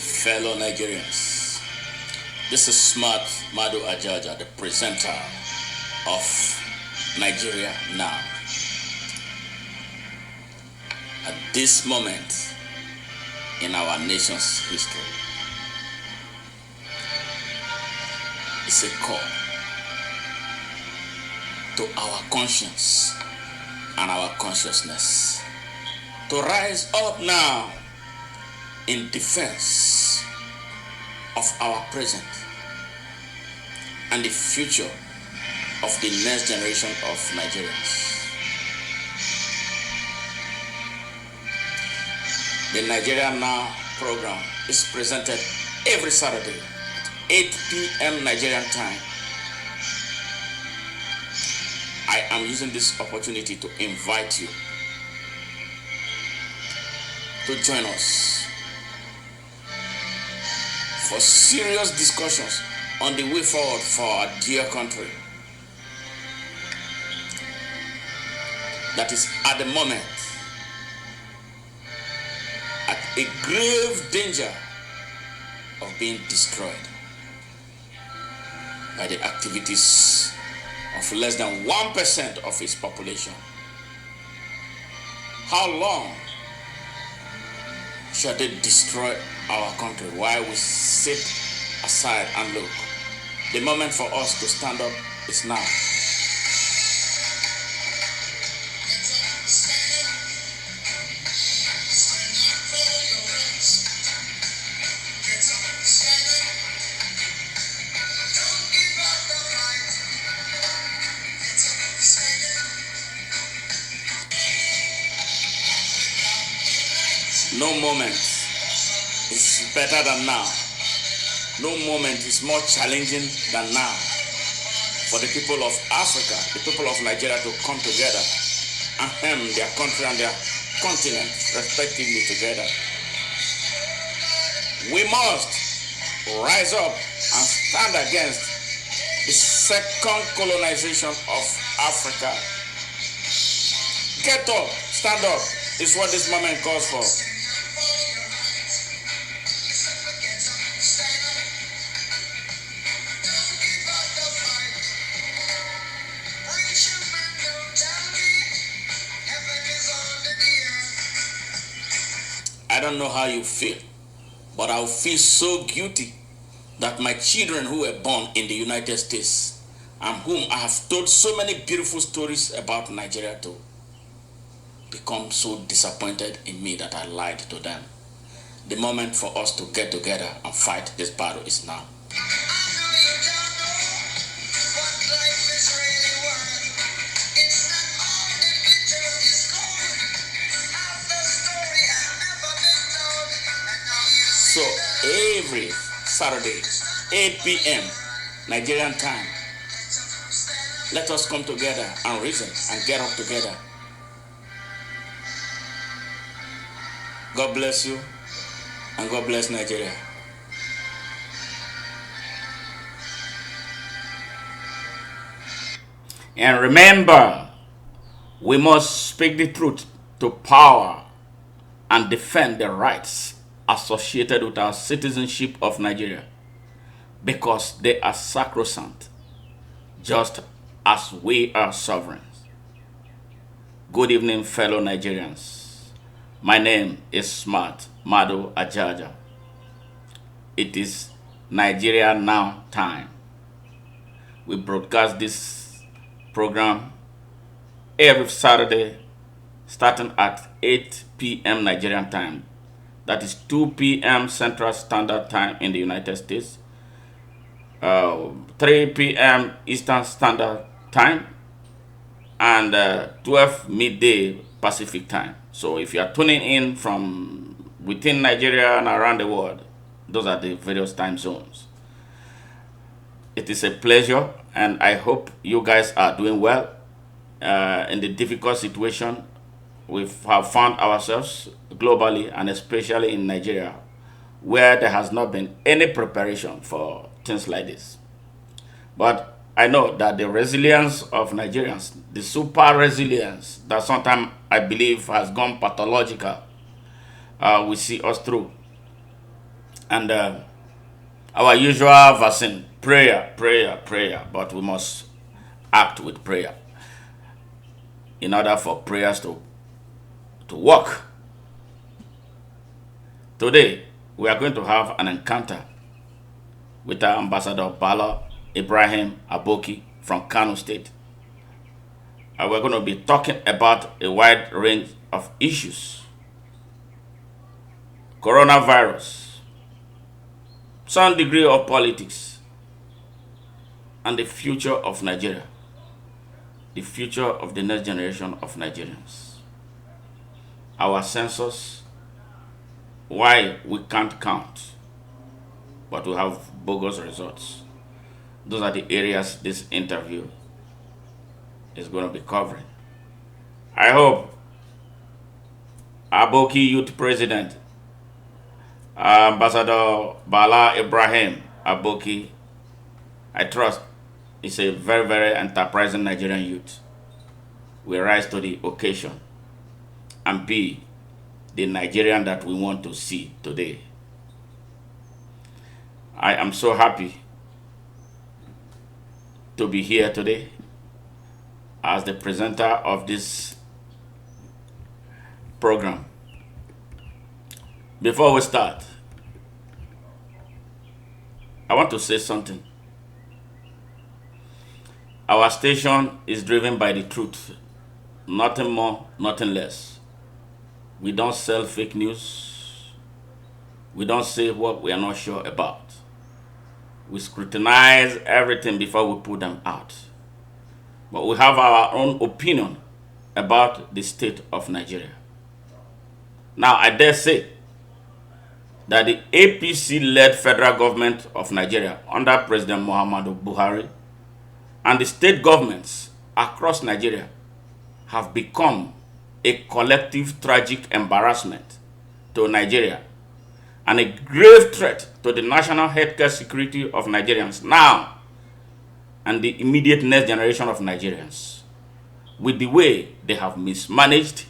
fellow Nigerians. This is Smart Madu Ajaja, the presenter of Nigeria Now. At this moment in our nation's history, it's a call to our conscience and our consciousness to rise up now in defense of our present and the future of the next generation of Nigerians. The Nigeria Now program is presented every Saturday at 8 p.m. Nigerian time. I am using this opportunity to invite you to join us for serious discussions on the way forward for our dear country that is at the moment at a grave danger of being destroyed by the activities of less than 1% of its population. How long shall they destroy our country while we sit aside and look? The moment for us to stand up is now. No moment is better than now. No moment is more challenging than now for the people of Africa, the people of Nigeria to come together and hem their country and their continent respectively together. We must rise up and stand against the second colonization of Africa. Get up, stand up, is what this moment calls for. I don't know how you feel, but I feel so guilty that my children who were born in the United States and whom I have told so many beautiful stories about Nigeria to become so disappointed in me that I lied to them. The moment for us to get together and fight this battle is now. So every Saturday, 8 p.m. Nigerian time, let us come together and reason and get up together. God bless you and God bless Nigeria. And remember, we must speak the truth to power and defend the rights associated with our citizenship of Nigeria, because they are sacrosanct, just as we are sovereigns. Good evening, fellow Nigerians. My name is Smart Madu Ajaja. It is Nigeria Now time. We broadcast this program every Saturday starting at 8 p.m. Nigerian time. That is 2 p.m. Central Standard Time in the United States, 3 p.m. Eastern Standard Time, and 12 midday Pacific Time. So if you are tuning in from within Nigeria and around the world, those are the various time zones. It is a pleasure, and I hope you guys are doing well in the difficult situation we have found ourselves globally and especially in Nigeria, where there has not been any preparation for things like this. But I know that the resilience of Nigerians, the super resilience that sometimes I believe has gone pathological, will see us through. And our usual vaccine, prayer, prayer, prayer. But we must act with prayer in order for prayers to work. Today, we are going to have an encounter with our Ambassador Bala Ibrahim Aboki from Kano State. And we're going to be talking about a wide range of issues. Coronavirus, some degree of politics, and the future of Nigeria, the future of the next generation of Nigerians. Our census, why we can't count, but we have bogus results. Those are the areas this interview is going to be covering. I hope Aboki Youth President, Ambassador Bala Ibrahim Aboki, I trust is a very, very enterprising Nigerian youth, will rise to the occasion and be the Nigerian that we want to see today. I am so happy to be here today as the presenter of this program. Before we start, I want to say something. Our station is driven by the truth, nothing more, nothing less. We don't sell fake news. We don't say what we are not sure about. We scrutinize everything before we put them out. But we have our own opinion about the state of Nigeria. Now, I dare say that the APC-led federal government of Nigeria under President Muhammadu Buhari and the state governments across Nigeria have become a collective tragic embarrassment to Nigeria and a grave threat to the national healthcare security of Nigerians now and the immediate next generation of Nigerians, with the way they have mismanaged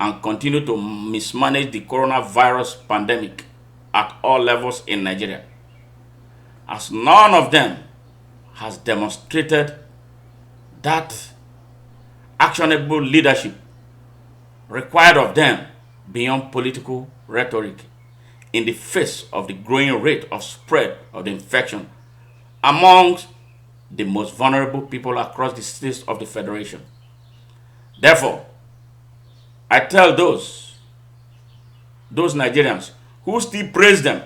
and continue to mismanage the coronavirus pandemic at all levels in Nigeria, as none of them has demonstrated that actionable leadership required of them beyond political rhetoric in the face of the growing rate of spread of the infection amongst the most vulnerable people across the states of the Federation. Therefore, I tell those Nigerians who still praise them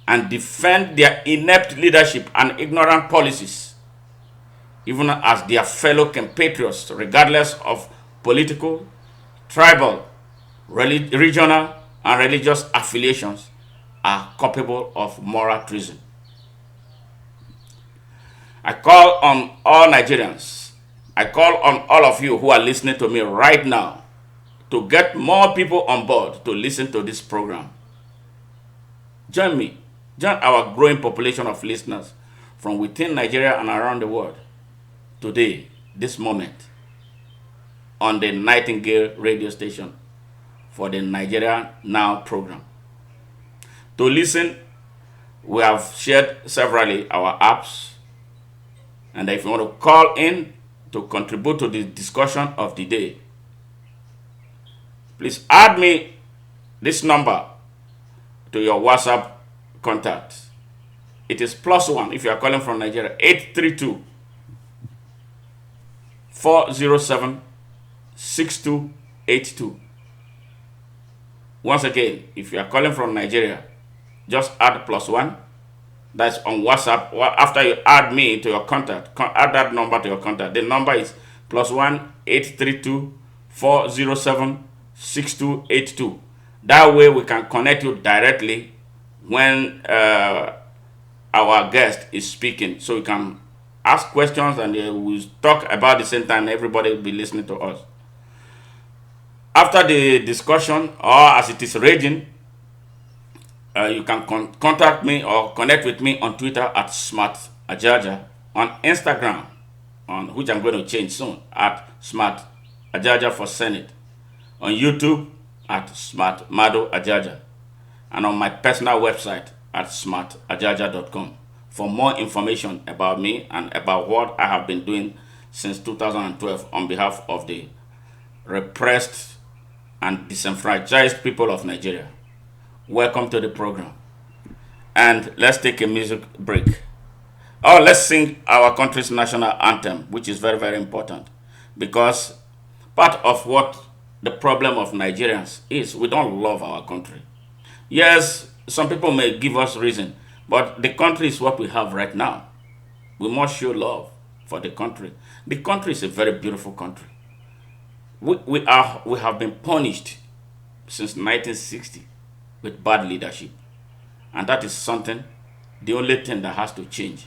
and defend their inept leadership and ignorant policies, even as their fellow compatriots, regardless of political, tribal, regional, and religious affiliations, are culpable of moral treason. I call on all Nigerians, I call on all of you who are listening to me right now to get more people on board to listen to this program. Join me. Join our growing population of listeners from within Nigeria and around the world today, this moment, on the Nightingale radio station for the Nigeria Now program. To listen, we have shared severally our apps, and if you want to call in to contribute to the discussion of the day, please add me this number to your WhatsApp contact. It is +1 if you are calling from Nigeria, 832 407 6282. Once again, if you are calling from Nigeria, just add +1. That's on WhatsApp. After you add me to your contact, add that number to your contact. The number is +1 832 407 6282. That way we can connect you directly when our guest is speaking. So you can ask questions and we'll talk about the same time. Everybody will be listening to us. After the discussion, or as it is raging, you can contact me or connect with me on Twitter at Smart Ajaja, on Instagram, on which I'm going to change soon, at Smart Ajaja for Senate, on YouTube at Smart Madu Ajaja. and on my personal website at smartajaja.com for more information about me and about what I have been doing since 2012 on behalf of the repressed and disenfranchised people of Nigeria. Welcome to the program. And let's take a music break. Oh, let's sing our country's national anthem, which is very, very important. Because part of what the problem of Nigerians is, we don't love our country. Yes, some people may give us reason, but the country is what we have right now. We must show love for the country. The country is a very beautiful country. We have been punished since 1960 with bad leadership. And that is something, the only thing that has to change.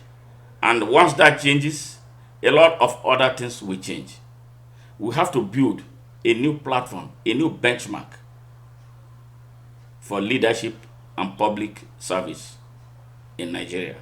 And once that changes, a lot of other things will change. We have to build a new platform, a new benchmark for leadership and public service in Nigeria.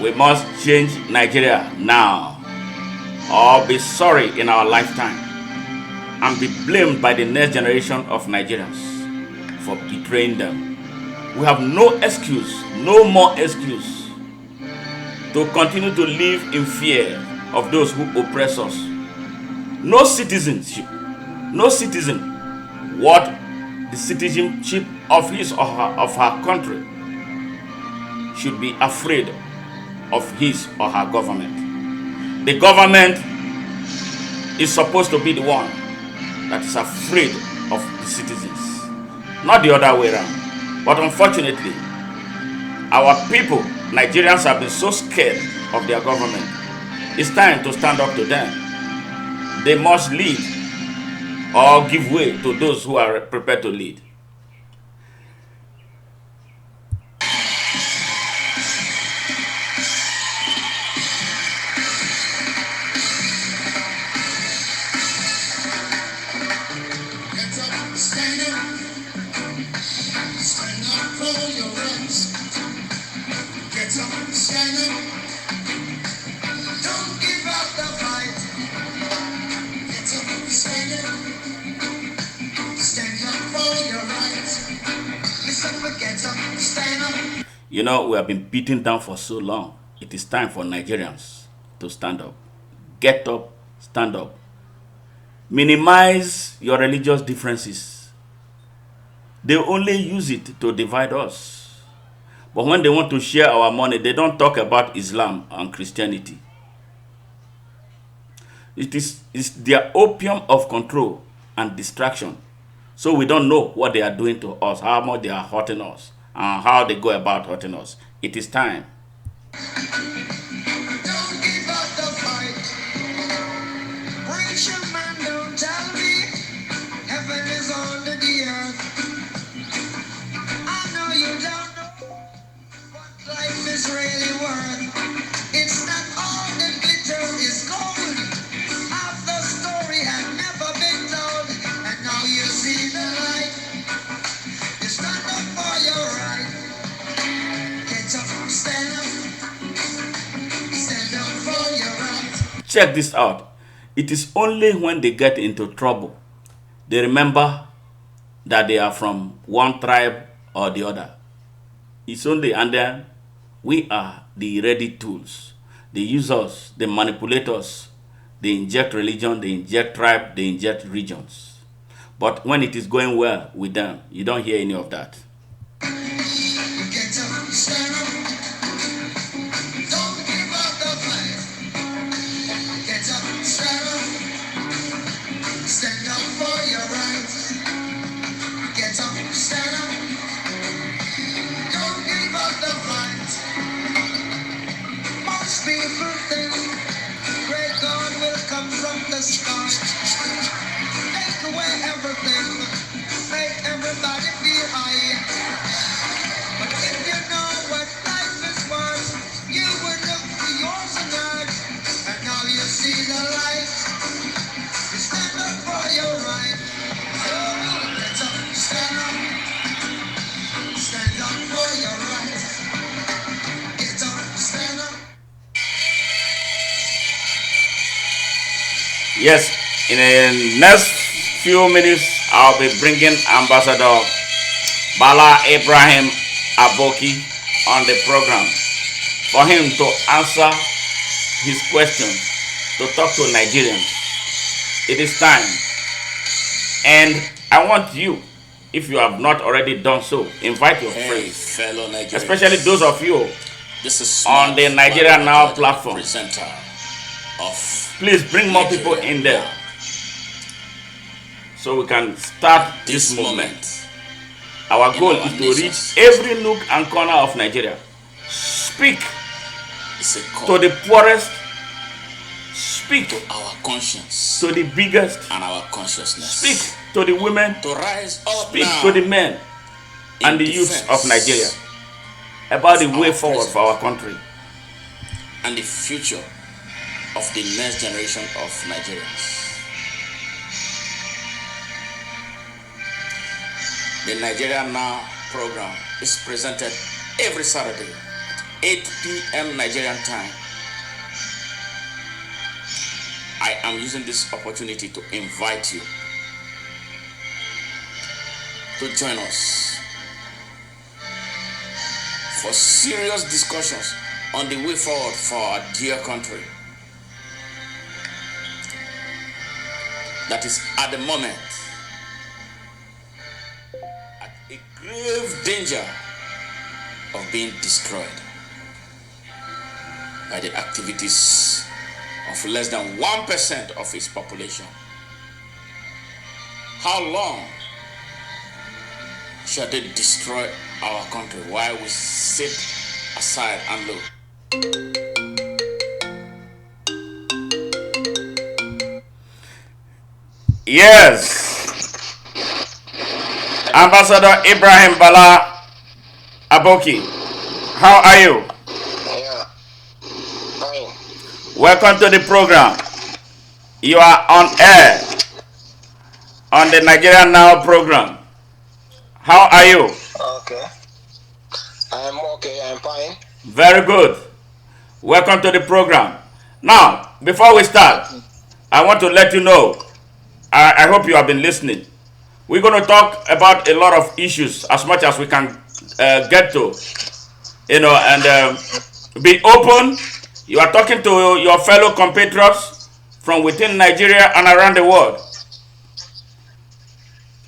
We must change Nigeria now, or be sorry in our lifetime, and be blamed by the next generation of Nigerians for betraying them. We have no excuse, no more excuse, to continue to live in fear of those who oppress us. No citizenship, no citizen, what the citizenship of his or her country should be afraid of his or her government. The government is supposed to be the one that is afraid of the citizens, not the other way around. But unfortunately, our people, Nigerians, have been so scared of their government. It's time to stand up to them. They must lead or give way to those who are prepared to lead. You know, we have been beaten down for so long. It is time for Nigerians to stand up. Get up, stand up. Minimize your religious differences. They only use it to divide us. But when they want to share our money, they don't talk about Islam and Christianity. It's their opium of control and distraction. So we don't know what they are doing to us, how much they are hurting us, and how they go about hurting us. It is time. Don't give up the fight. Preacher man, don't tell me heaven is under the earth. I know you don't know what life is really worth. It's not all the glitter is gold. Half the story had never been told, and now you see the light. You stand up for your right. Get up, stand up. Stand up for your right. Check this out. It is only when they get into trouble they remember that they are from one tribe or the other. It's only, and then we are the ready tools. They use us, they manipulate us, they inject religion, they inject tribe, they inject regions. But when it is going well with them, you don't hear any of that. Get up, stand up. Don't give up the fight. Get up, stand up. Stand up for your rights. Get up, stand up. Don't give up the fight. Most people think great God will come from the sky. Take away everything. Make everybody feel high. But if you know what life is worth, you would look for yours and earth. And now you see the light. You stand up for your right. Oh, get up, stand up. Stand up for your right. Get up, stand up. Yes, in the next few minutes, I'll be bringing Ambassador Bala Ibrahim Aboki on the program for him to answer his questions, to talk to Nigerians. It is time. And I want you, if you have not already done so, invite your friends, fellow Nigerians, especially those of you this is on the Nigeria Madu Now Ajaja, platform. presenter of Please bring more people in there so we can start this movement. Our goal is to reach every nook and corner of Nigeria. Speak It's a call to the poorest. Speak to our conscience to the biggest. and our consciousness. Speak to the women. To rise up Speak now to the men and the in youths defense of Nigeria about the of way our forward for our country. and the future of the next generation of Nigerians. The Nigeria Now program is presented every Saturday at 8 p.m. Nigerian time. I am using this opportunity to invite you to join us for serious discussions on the way forward for our dear country that is at the moment at a grave danger of being destroyed by the activities of less than 1% of its population. How long shall they destroy our country while we sit aside and look? Yes, Ambassador Ibrahim Bala Aboki, how are you? Yeah, fine. Welcome to the program. You are on air on the Nigeria Now program. How are you? Okay. I'm okay, I'm fine. Very good. Welcome to the program. Now, before we start, I want to let you know, I hope you have been listening. We're going to talk about a lot of issues as much as we can get to, and be open. You are talking to your fellow compatriots from within Nigeria and around the world.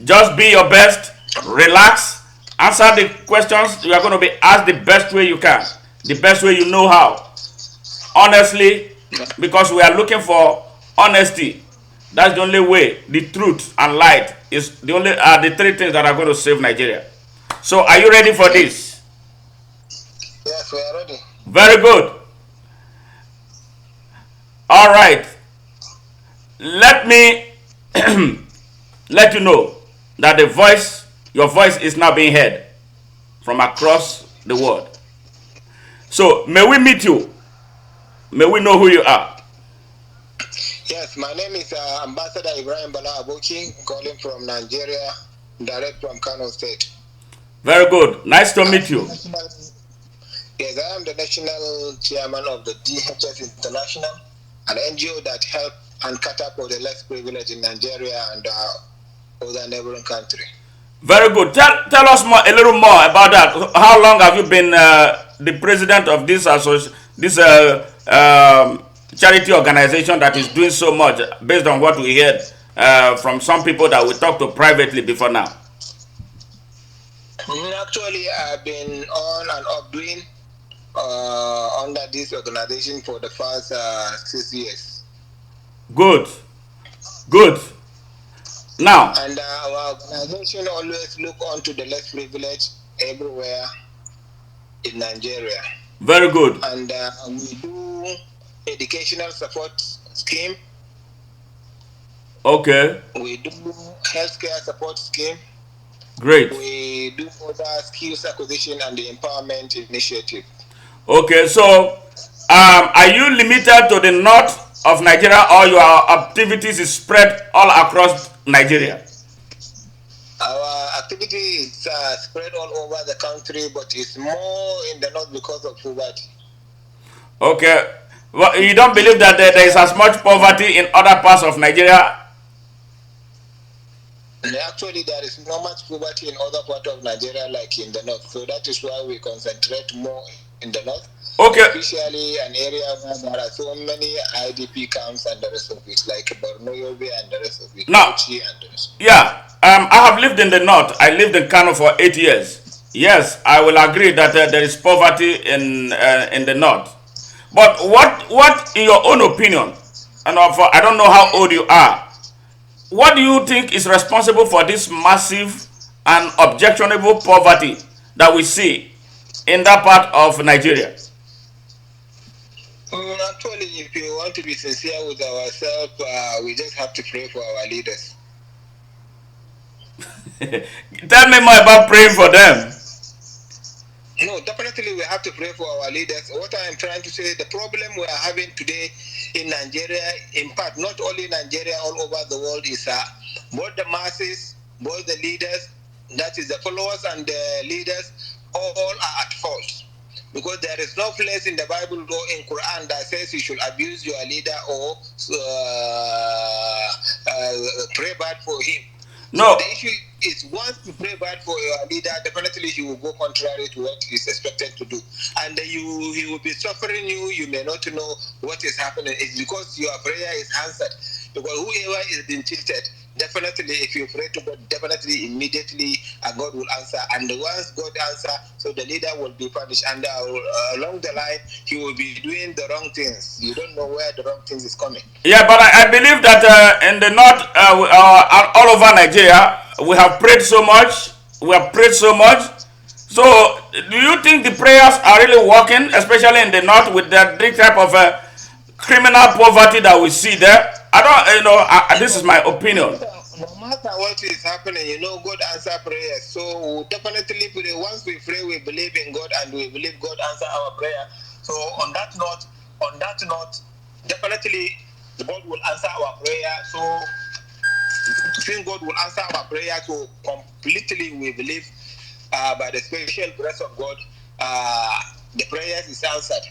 Just be your best, relax, answer the questions you are going to be asked the best way you can, the best way you know how. Honestly, because we are looking for honesty. That's the only way. The truth and light is the only the three things that are going to save Nigeria. So, are you ready for this? Yes, we are ready. Very good. All right. Let me let you know that your voice is now being heard from across the world. So, may we meet you? May we know who you are? Yes, my name is Ambassador Ibrahim Bala Aboki, calling from Nigeria, direct from Kano State. Very good. Nice to meet you. Yes, I am the national chairman of the DHS International, an NGO that help and cater for the less privileged in Nigeria and other neighboring country. Very good. Tell us a little more about that. How long have you been the president of this charity organization that is doing so much, based on what we heard from some people that we talked to privately before now? Actually, I've been on and off doing under this organization for the past 6 years. Good. Good. Now, And our organization always look onto the less privileged everywhere in Nigeria. very good. And we do educational support scheme. Okay. We do healthcare support scheme. Great. We do other skills acquisition and the empowerment initiative. Okay, so are you limited to the north of Nigeria, or your activities is spread all across Nigeria? Our activity is spread all over the country, but it's more in the north because of poverty. Okay. Well, you don't believe that there is as much poverty in other parts of Nigeria? And actually, there is not much poverty in other parts of Nigeria like in the north. So that is why we concentrate more in the north. Okay. Especially an area where there are so many IDP camps and the rest of it, like Borno, Yobe and the rest of it. Now, yeah, I have lived in the north. I lived in Kano for 8 years. Yes, I will agree that there is poverty in the north. But what, in your own opinion, and I don't know how old you are, what do you think is responsible for this massive and objectionable poverty that we see in that part of Nigeria? Actually, if you want to be sincere with ourselves, we just have to pray for our leaders. Tell me more about praying for them. No, definitely we have to pray for our leaders. What I am trying to say, the problem we are having today in Nigeria, in part, not only Nigeria, all over the world, is both the masses, both the leaders, that is the followers and the leaders, all are at fault. Because there is no place in the Bible or in Quran that says you should abuse your leader or pray bad for him. No. So the issue is, once you pray bad for your leader, definitely he will go contrary to what he is expected to do. And he will be suffering you. You may not know what is happening. It's because your prayer is answered. Because whoever is being cheated, definitely if you pray to God, definitely immediately God will answer. And once God answer, so the leader will be punished. And along the line, he will be doing the wrong things. You don't know where the wrong things is coming. Yeah, but I believe that in the north, all over Nigeria, we have prayed so much. We have prayed so much. So, do you think the prayers are really working, especially in the north, with that type of criminal poverty that we see there? I don't, this is my opinion. No matter what is happening, God answer prayers. So definitely pray. Once we pray, we believe in God, and we believe God answer our prayer. So on that note, definitely God will answer our prayer. So since God will answer our prayer, so completely we believe by the special grace of God, the prayers is answered.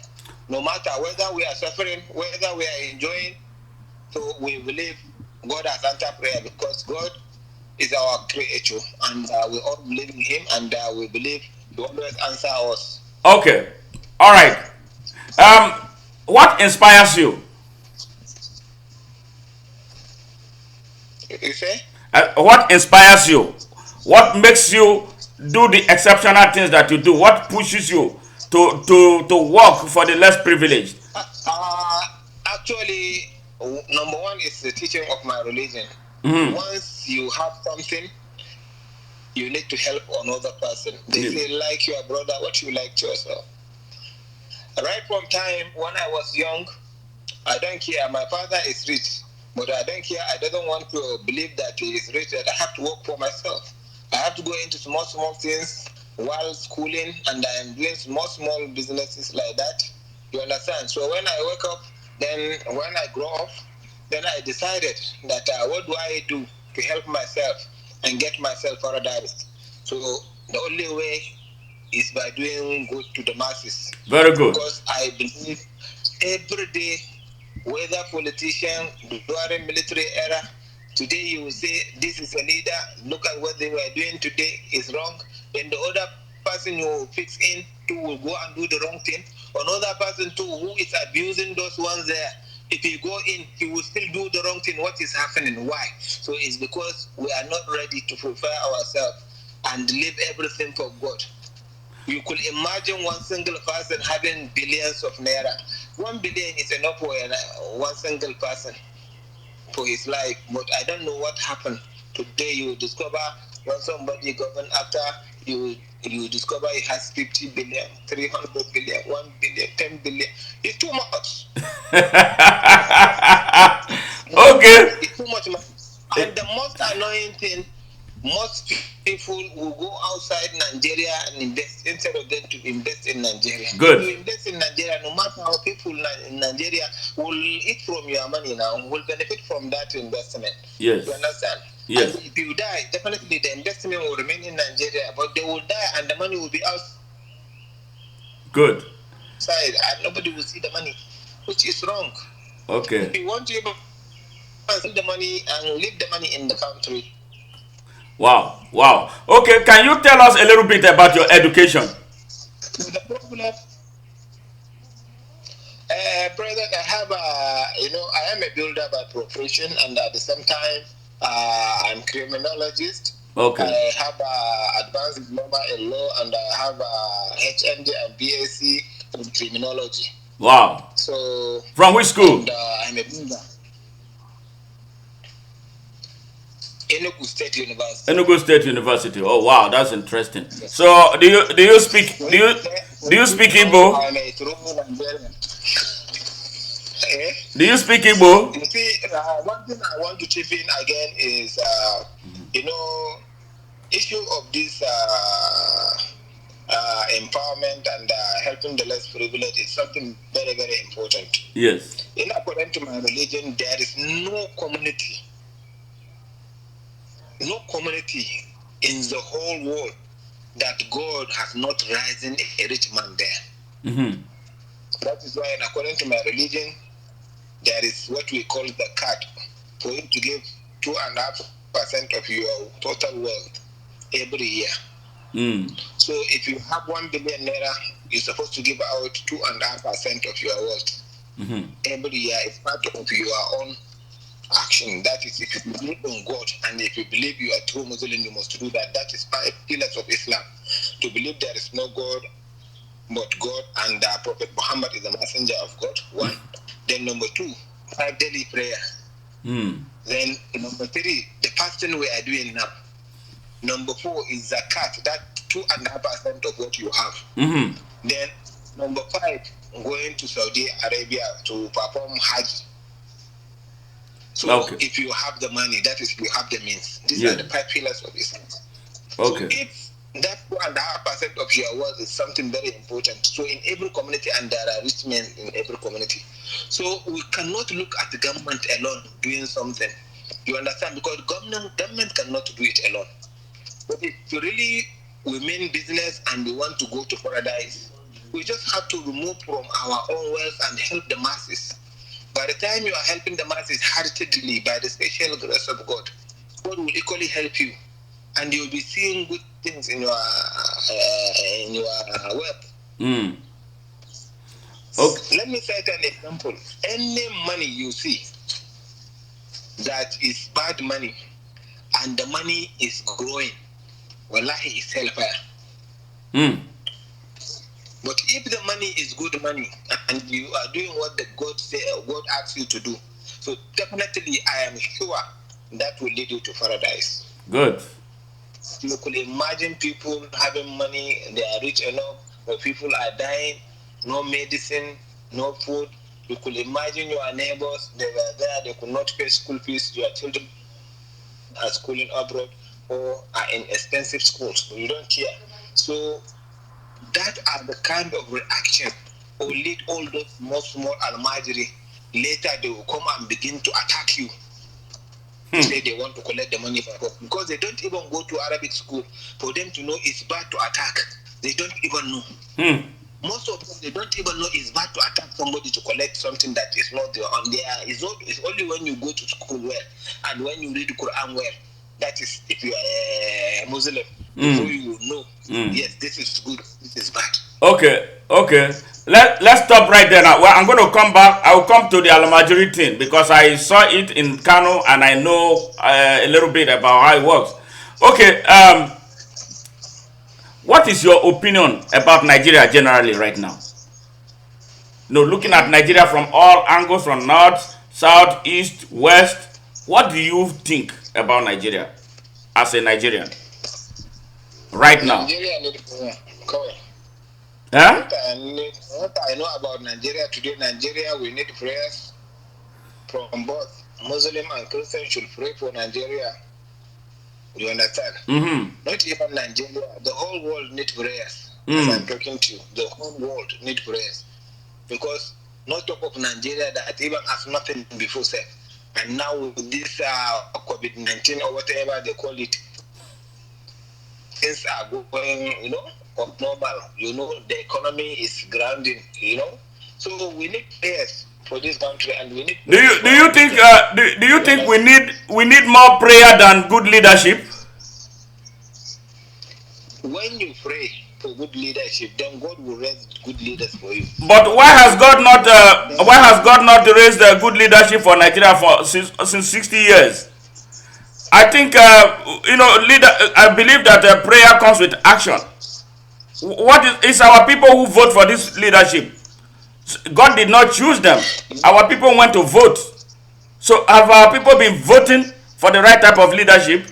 No matter whether we are suffering, whether we are enjoying, so we believe God has answered prayer, because God is our creator, and we all believe in Him, and we believe He always answer us. Okay, all right. What inspires you? You say? What inspires you? What makes you do the exceptional things that you do? What pushes you to work for the less privileged? Actually, number one is the teaching of my religion. Mm-hmm. Once you have something, you need to help another person. They say, like your brother, what you like to yourself. Right from time when I was young, I don't care. My father is rich, but I don't care. I don't want to believe that he is rich, that I have to work for myself. I have to go into small things while schooling, and I am doing small businesses like that. You understand? So when I wake up, then when I grow up, then I decided that what do I do to help myself and get myself paradise? So the only way is by doing good to the masses. Very good. Because I believe every day, whether politician during military era, today you will say this is a leader, look at what they were doing today is wrong. Then the other person you will fix in to will go and do the wrong thing. Another person too who is abusing those ones there, If you go in, you will still do the wrong thing. What is happening? Why? So it's because we are not ready to prepare ourselves and leave everything for God. You could imagine one single person having billions of naira. 1 billion is enough for one single person for his life. But I don't know what happened. Today you discover when somebody govern after you discover he has 50 billion, 300 billion, 1 billion, 10 billion. It's too much. Okay. It's too much money. And the most annoying thing, most people will go outside Nigeria and invest instead of them to invest in Nigeria. Good. If you invest in Nigeria, no matter how people in Nigeria will eat from your money now, will benefit from that investment. Yes. You understand? Yes. And if you die, definitely the investment will remain in Nigeria, but they will die and the money will be outside. Good. And nobody will see the money, which is wrong. Okay. If you want to send the money and leave the money in the country. Wow. Wow. Okay, can you tell us a little bit about your education? The problem, brother, I have I am a builder by profession, and at the same time, I'm criminologist. Okay. I have advanced diploma in law, and I have HND and BSc in criminology. Wow. So from which school? And, I'm a builder. Enugu State University. Enugu State University. Oh wow, that's interesting. Yes. So do you speak Igbo? I'm a true Nigerian. Do you speak Igbo? You see, one thing I want to chip in again is, issue of this empowerment and helping the less privileged is something very, very important. Yes. In according to my religion, there is no community in the whole world that God has not risen a rich man there. Mm-hmm. That is why, according to my religion, there is what we call the cut for you to give 2.5% of your total wealth every year. Mm. So if you have 1 billion naira, you're supposed to give out 2.5% of your wealth every year. It's part of your own action. That is, if you believe in God and if you believe you are true Muslim, you must do that. That is 5 pillars of Islam. To believe there is no God but God, and Prophet Muhammad is the messenger of God. 1. Then number 2, 5 daily prayer. Then number 3, the fasting we are doing now. Number 4 is zakat, that 2.5% of what you have. Mm-hmm. Then number 5, going to Saudi Arabia to perform Hajj. So if you have the money, that is, you have the means. These are the 5 pillars of Islam. Okay. So if that 2.5% of your wealth is something very important. So in every community, and there are rich men in every community. So we cannot look at the government alone doing something. You understand? Because government cannot do it alone. But if we mean business and we want to go to paradise, we just have to remove from our own wealth and help the masses. By the time you are helping the masses heartedly by the special grace of God, God will equally help you, and you'll be seeing good things in your wealth. Mm. Okay. Let me cite an example. Any money you see that is bad money and the money is growing, wallahi, it's hellfire. Mm. But if the money is good money and you are doing what the God asks you to do, so definitely I am sure that will lead you to paradise. Good. You could imagine people having money, they are rich enough, but people are dying, no medicine, no food. You could imagine your neighbors, they were there, they could not pay school fees, your children are schooling abroad or are in expensive schools. You don't care. So that are the kind of reaction or lead all those small almajiri. Later they will come and begin to attack you. Say they want to collect the money from God, because they don't even go to Arabic school for them to know it's bad to attack. They don't even know. Most of them, they don't even know it's bad to attack somebody to collect something that is not there on there. It's only when you go to school well and when you read the Quran well, that is if you are a Muslim, before you know, yes, this is good, this is bad. Okay, okay. Let's stop right there now. Well, I'm going to come back. I will come to the Alamajiri thing because I saw it in Kano and I know a little bit about how it works. Okay, what is your opinion about Nigeria generally right now? No, looking at Nigeria from all angles, from north, south, east, west, what do you think about Nigeria as a Nigerian right now? Nigeria need prayer. Huh? What I know about Nigeria today, Nigeria, we need prayers from both Muslim and Christian should pray for Nigeria. You understand? Mm-hmm. Not even Nigeria, the whole world need prayers. As Mm. I'm talking to you, the whole world need prayers. Because not talk of Nigeria that even has nothing before said. And now with this COVID-19 or whatever they call it, things are going, of normal. The economy is grounding, So we need prayers for this country, and we need. Do you think we need more prayer than good leadership? When you pray for good leadership, then God will raise good leaders for you. But why has God not raised good leadership for Nigeria since 60 years? I think I believe that prayer comes with action. What is our people who vote for this leadership? God did not choose them. Our people went to vote. So have our people been voting for the right type of leadership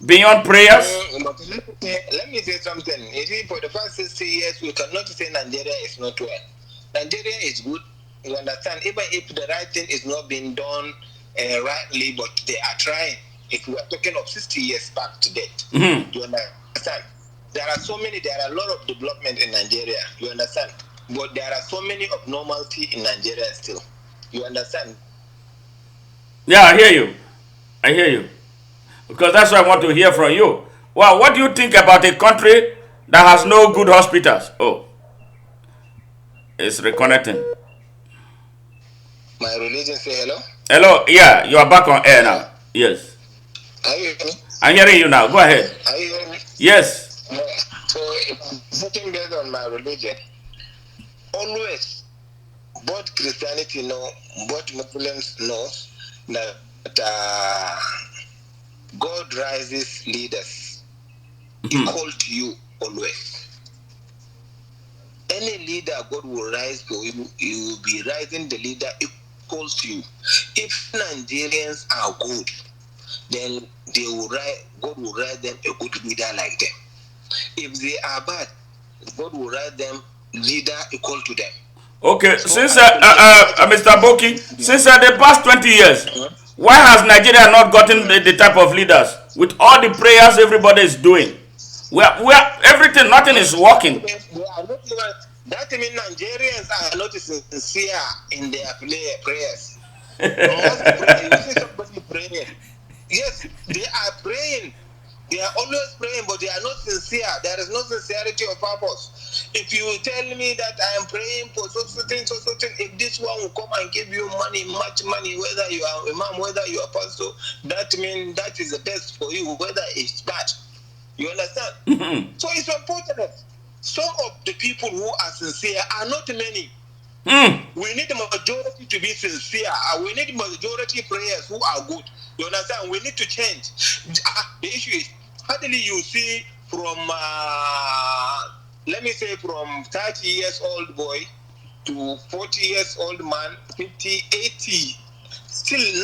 beyond prayers? Let me say something. You see, for the past 60 years, we cannot say Nigeria is not well. Nigeria is good. You understand? Even if the right thing is not being done rightly, but they are trying. If we are talking of 60 years back to date, you understand? There are a lot of development in Nigeria. You understand? But there are so many of normality in Nigeria still. You understand? Yeah, I hear you. Because that's what I want to hear from you. Well, what do you think about a country that has no good hospitals? Oh, it's reconnecting. My religion say hello? Hello, yeah, you are back on air now. Yes. Are you hearing me? I'm hearing you now. Go ahead. Are you hearing me? Yes. Yeah. So, if I'm sitting based on my religion, always, both Christianity know, both Muslims know that God rises leaders equal to you always. Any leader God will rise for you, he will be rising the leader equal to you. If Nigerians are good, then God will rise them a good leader like them. If they are bad, God will rise them leader equal to them. Okay, so since Mr. Aboki, since the past 20 years, why has Nigeria not gotten the type of leaders with all the prayers everybody is doing? Everything, nothing is working. That means Nigerians are not sincere in their prayers. You see somebody praying. Yes, they are praying. They are always praying, but they are not sincere. There is no sincerity of purpose. If you tell me that I am praying for so certain, if this one will come and give you money, much money, whether you are imam, whether you are pastor, that means that is the best for you, whether it's bad. You understand? So it's unfortunate. Some of the people who are sincere are not many. We need the majority to be sincere. We need majority prayers who are good. You understand? We need to change. The issue is, hardly you see from, let me say, from 30 years old boy to 40 years old man, 50, 80, still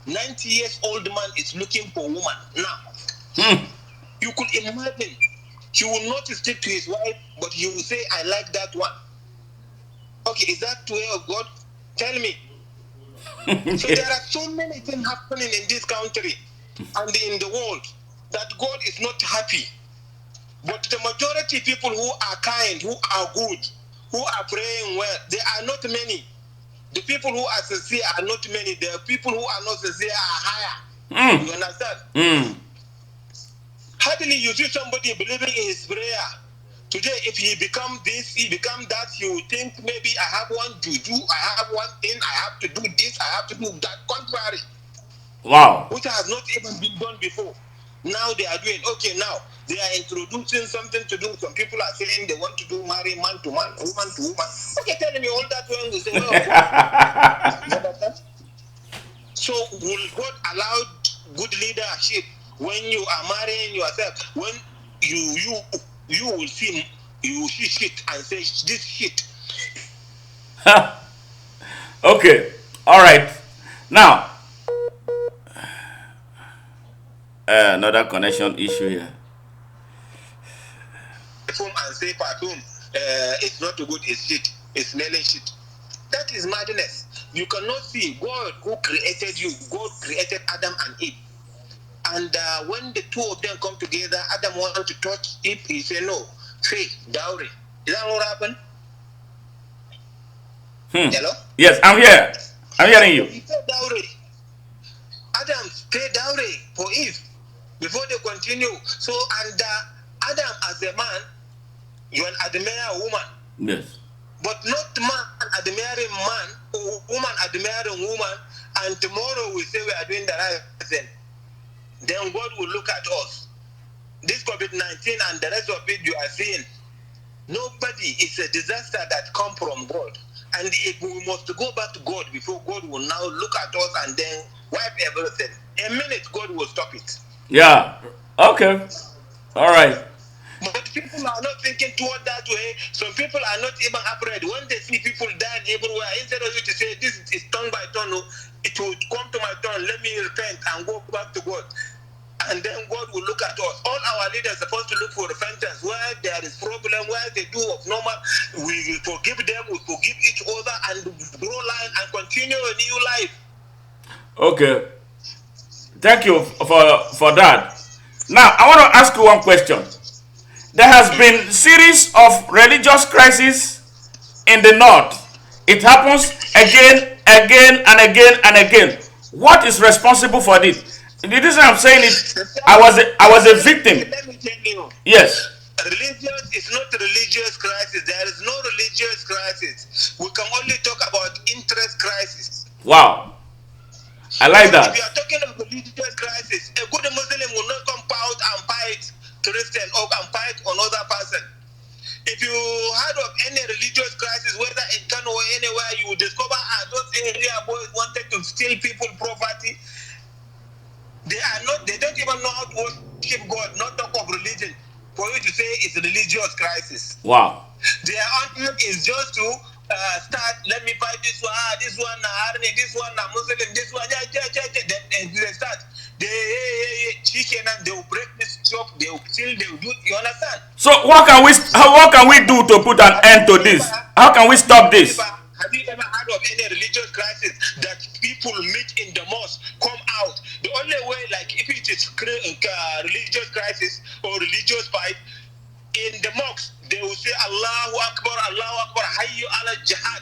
90 years old man is looking for woman now. You could imagine, he will not stick to his wife, but he will say, I like that one. Okay, is that the way of God? Tell me. So there are so many things happening in this country and in the world that God is not happy. But the majority people who are kind, who are good, who are praying well, they are not many. The people who are sincere are not many. The people who are not sincere are higher. You understand? Hardly you see somebody believing in his prayer. Today, if he become this, he become that, you think maybe I have one juju, I have one thing, I have to do this, I have to do that. Contrary. Wow. Which has not even been done before. Now they are doing, okay, now, They are introducing something to do. Some people are saying they want to do marry man to man, woman to woman. Okay, tell me all that when we say, oh, so will God allow good leadership when you are marrying yourself? When you will see shit and say this shit. Okay, all right. Now, another connection issue here. And say perfume, it's not good, it's shit, it's smelling shit. That is madness. You cannot see God who created you. God created Adam and Eve. And when the two of them come together, Adam wanted to touch Eve, he said no. Say, dowry. Is that what happened? Hello? Yes, I'm here. I'm hearing you. He said dowry. Adam paid dowry for Eve before they continue. So, and Adam as a man, you admire a woman. Yes. But not man admiring man or woman admiring woman, and tomorrow we say we are doing the right thing. Then God will look at us. This COVID-19 and the rest of it you are seeing, nobody is a disaster that come from God. And if we must go back to God before God will now look at us and then wipe everything. A minute God will stop it. Yeah. Okay. All right. But people are not thinking toward that way. Some people are not even afraid. When they see people dying everywhere, instead of you to say, this is turn by turn, it will come to my turn, let me repent and go back to God. And then God will look at us. All our leaders are supposed to look for repentance. Where there is problem, where they do of normal, we will forgive them, we forgive each other, and grow line and continue a new life. Okay. Thank you for that. Now, I want to ask you one question. There has been series of religious crises in the north. It happens again, and again. What is responsible for this? The reason I'm saying it, I was a victim. Let me tell you. Yes. Religious is not religious crisis. There is no religious crisis. We can only talk about interest crisis. Wow. I like that. If you are talking of religious crisis, a good Muslim will not come out and fight Christian or can fight another person. If you heard of any religious crisis, whether in Kano or anywhere, you will discover those area boys wanted to steal people's property. They don't even know how to worship God, not talk of religion. For you to say it's a religious crisis. Wow. Their aim is just to start, let me fight this one, this one, this one, Muslim, this one, then they start. They will break this shop, they will kill, they will do, you understand? So what can we do to put an end to this? How can we stop this? Have you ever heard of any religious crisis that people meet in the mosque, come out? The only way, like if it is religious crisis or religious fight, in the mosque, they will say Allahu Akbar, Hayyu ala Jihad.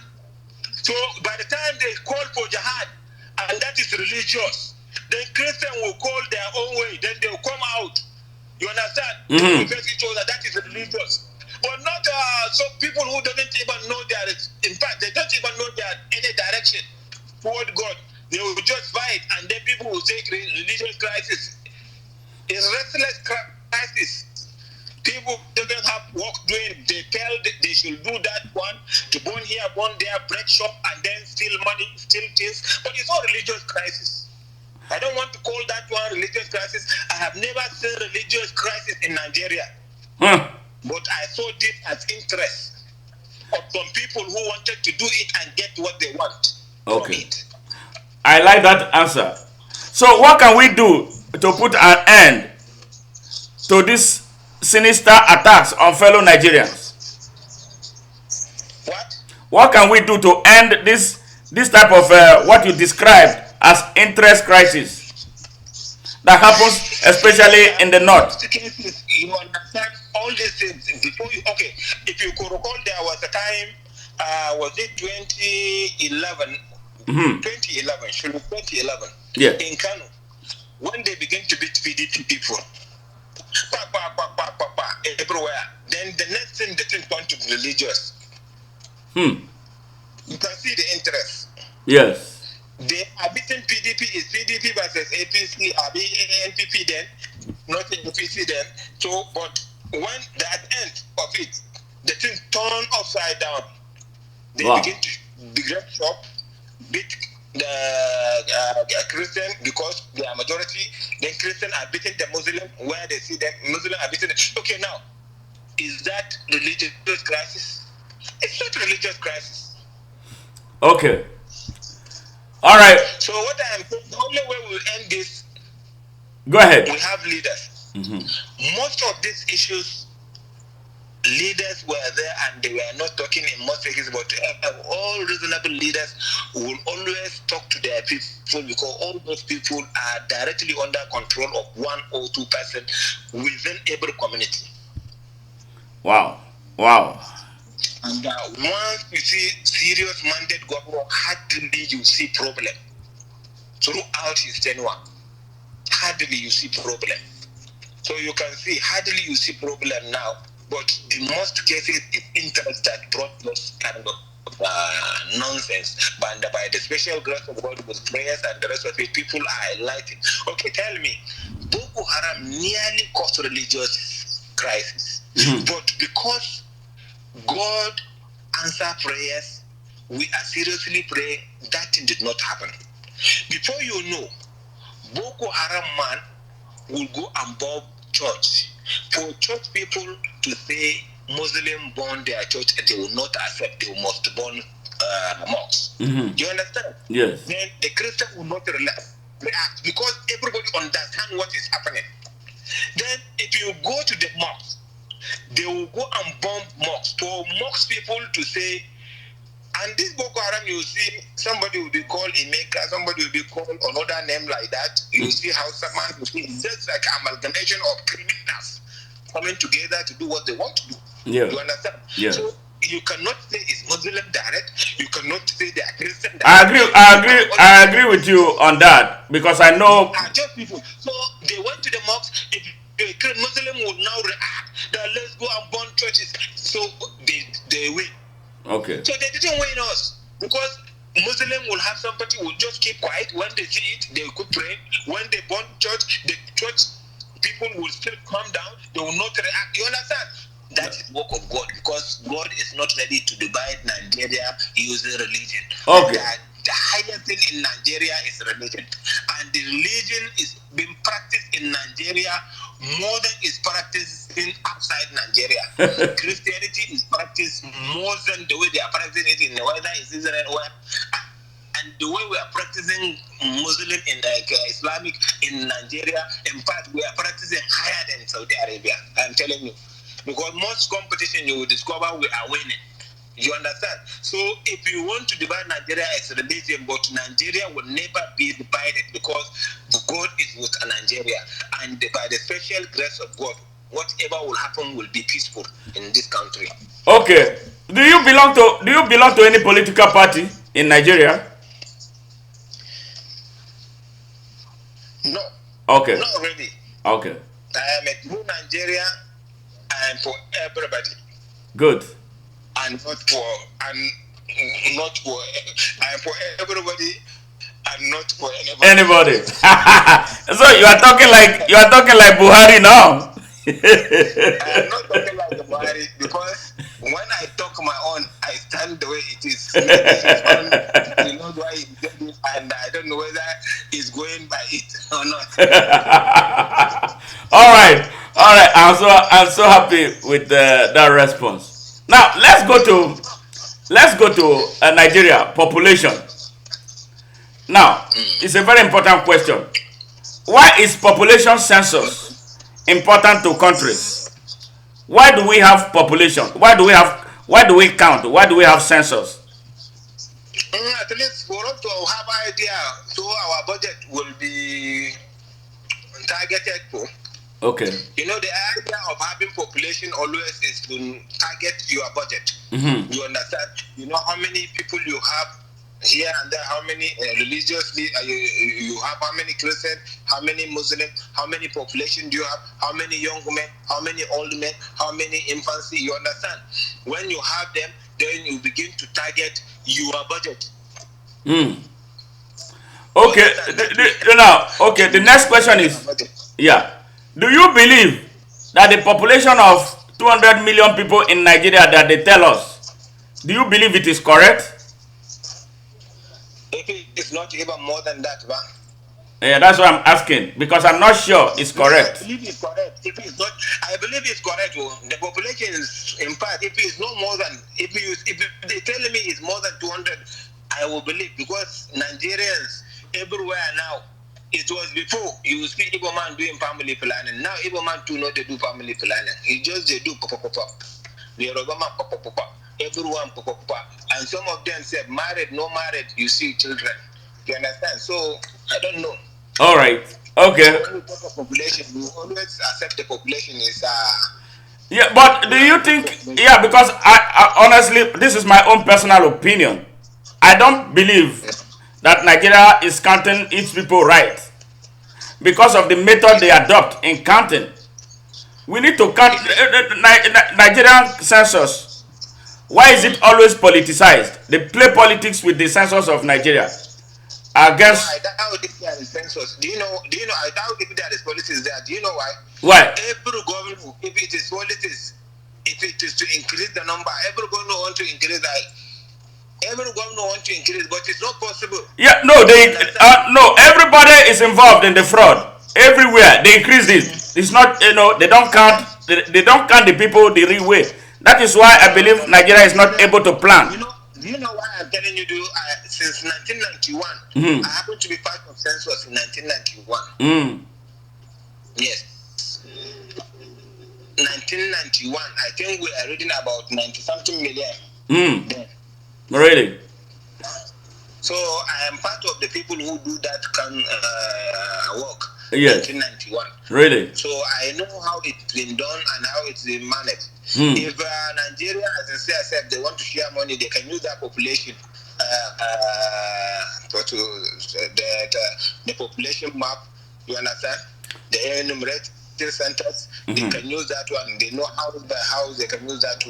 So by the time they call for jihad, and that is religious, then Christians will call their own way, then they will come out. You understand? They will face each other, that is religious. But not some people who don't even know in fact, they don't even know any direction toward God. They will just fight, and then people will say religious crisis. It's restless crisis. People don't have work doing. They tell they should do that one, to burn here, burn there, break shop, and then steal money, steal things. But it's not religious crisis. I don't want to call that one religious crisis. I have never seen religious crisis in Nigeria. But I saw this as interest of some people who wanted to do it and get what they want from it. I like that answer. So what can we do to put an end to this sinister attacks on fellow Nigerians? What can we do to end this type of what you described as interest crisis that happens especially in the north? You understand all these things before you. Okay, if you could recall, there was a time, was it 2011? 2011, should be 2011. Yeah. In Kano, when they begin to beat PDP people. Everywhere. Then the next thing, the thing turned to religious. You can see the interest. Yes. They are beating PDP. Is PDP versus APC? Are they NPP then? not if we see them. So, but when at the end of it, the thing turn upside down, they begin to begin shop, beat the Christian because they are majority. Then Christian are beating the Muslim where they see them. Muslim are beating them. Okay, now is that religious crisis? It's not religious crisis. Okay. All right. So what I am saying, the only way we will end this. Go ahead. We have leaders. Most of these issues, leaders were there and they were not talking in most cases, but all reasonable leaders will always talk to their people because all those people are directly under control of 1 or 2% within every community. Wow. Wow. And once you see serious mandate governor, hardly you see problem. Throughout his tenure, hardly you see problem. So you can see, hardly you see problem now, but in most cases, it's interest that brought those kind of nonsense. But by the special grace of God with prayers and the rest of it, people are enlightened. Okay, tell me, Boko Haram nearly caused religious crisis. But because God answered prayers, we are seriously praying, that thing did not happen. Before you know, Boko Haram man will go and bomb church. For church people to say Muslim burn their church, they will not accept, they must burn mosques. Do you understand? Yes. Then the Christian will not react because everybody understand what is happening. Then if you go to the mosque, they will go and bomb mosques. For mosque people to say, and this Boko Haram, you see, somebody will be called Emeka, somebody will be called another name like that. You see how someone, you see, it's just like amalgamation of criminals coming together to do what they want to do. Yeah. You understand? Yeah. So you cannot say it's Muslim direct. You cannot say they are Christian direct. I agree with you on that because I know. Just people. So they went to the mosque. If a Muslim would now react that let's go and burn churches, so they win. Okay. So they didn't win us because Muslim will have somebody who will just keep quiet. When they see it, they could pray. When they burn church, the church people will still calm down. They will not react. You understand? That is work of God because God is not ready to divide Nigeria using religion. Okay. The highest thing in Nigeria is religion, and the religion is being practiced in Nigeria more than is practiced outside Nigeria. Christianity is practiced more than the way they are practicing it in whether it's Israel or and the way we are practicing Muslim in Islamic in Nigeria. In fact, we are practicing higher than Saudi Arabia. I'm telling you, because most competition you will discover we are winning. You understand? So if you want to divide Nigeria as a religion, but Nigeria will never be divided because God is with Nigeria, and by the special grace of God, whatever will happen will be peaceful in this country. Okay. Do you belong to any political party in Nigeria? No. Okay. Not really. Okay. I am a true Nigeria. I am for everybody. Good. And not for I am for everybody and not for anybody. So you are talking like Buhari now. I am not talking like Buhari because when I talk my own, I stand the way it is. You know why he did it, and I don't know whether he's going by it or not. All right. I'm so happy with that response. Now let's go to Nigeria population. Now it's a very important question. Why is population census important to countries? Why do we have population? Why do we count? Why do we have census? At least for us to have idea, so our budget will be targeted for. Okay. You know, the idea of having population always is to target your budget. You understand? You know how many people you have here and there, how many religiously you have, how many Christian, how many Muslim, how many population do you have, how many young men, how many old men, how many infancy, you understand? When you have them, then you begin to target your budget. Okay. The next question is, Do you believe that the population of 200 million people in Nigeria that they tell us, do you believe it is correct? If it is not even more than that, man. Yeah, that's what I'm asking, because I'm not sure it's correct. I believe it's correct. If it's not, I believe it's correct. The population is, in fact, if it's no more than, if they tell me it's more than 200, I will believe, because Nigerians everywhere now, it was before you see Igbo man doing family planning. Now Igbo man too know they do family planning. It's just they do pop. The Yoruba man pop. Everyone pop. And some of them say married, no married, you see children. You understand? So I don't know. All right. Okay. When we talk of population, we always accept the population is Yeah, but do you think? Yeah, because I honestly, this is my own personal opinion. I don't believe that Nigeria is counting its people right because of the method they adopt in counting. We need to count Nigerian census. Why is it always politicized? They play politics with the census of Nigeria. I guess. I doubt if there is census. Do you know? I doubt if there is politics there. Do you know why? Why? Every government, if it is politics, if it is to increase the number, every government want to increase that. Every government want to increase, but it's not possible. Yeah, no, no. Everybody is involved in the fraud everywhere. They increase this. It's not, they don't count. They don't count the people the real way. That is why I believe Nigeria is not able to plan. Do you know why I'm telling you? Since 1991, I happen to be part of census in 1991. Yes. 1991, I think we are reading about 90-something million. Really? So I am part of the people who do that work. Yes. 1991. Really? So I know how it's been done and how it's been managed. If Nigeria, as I said, they want to share money, they can use that population to the population map. You understand? The enumerated centers, they can use that one. They know how they can use that to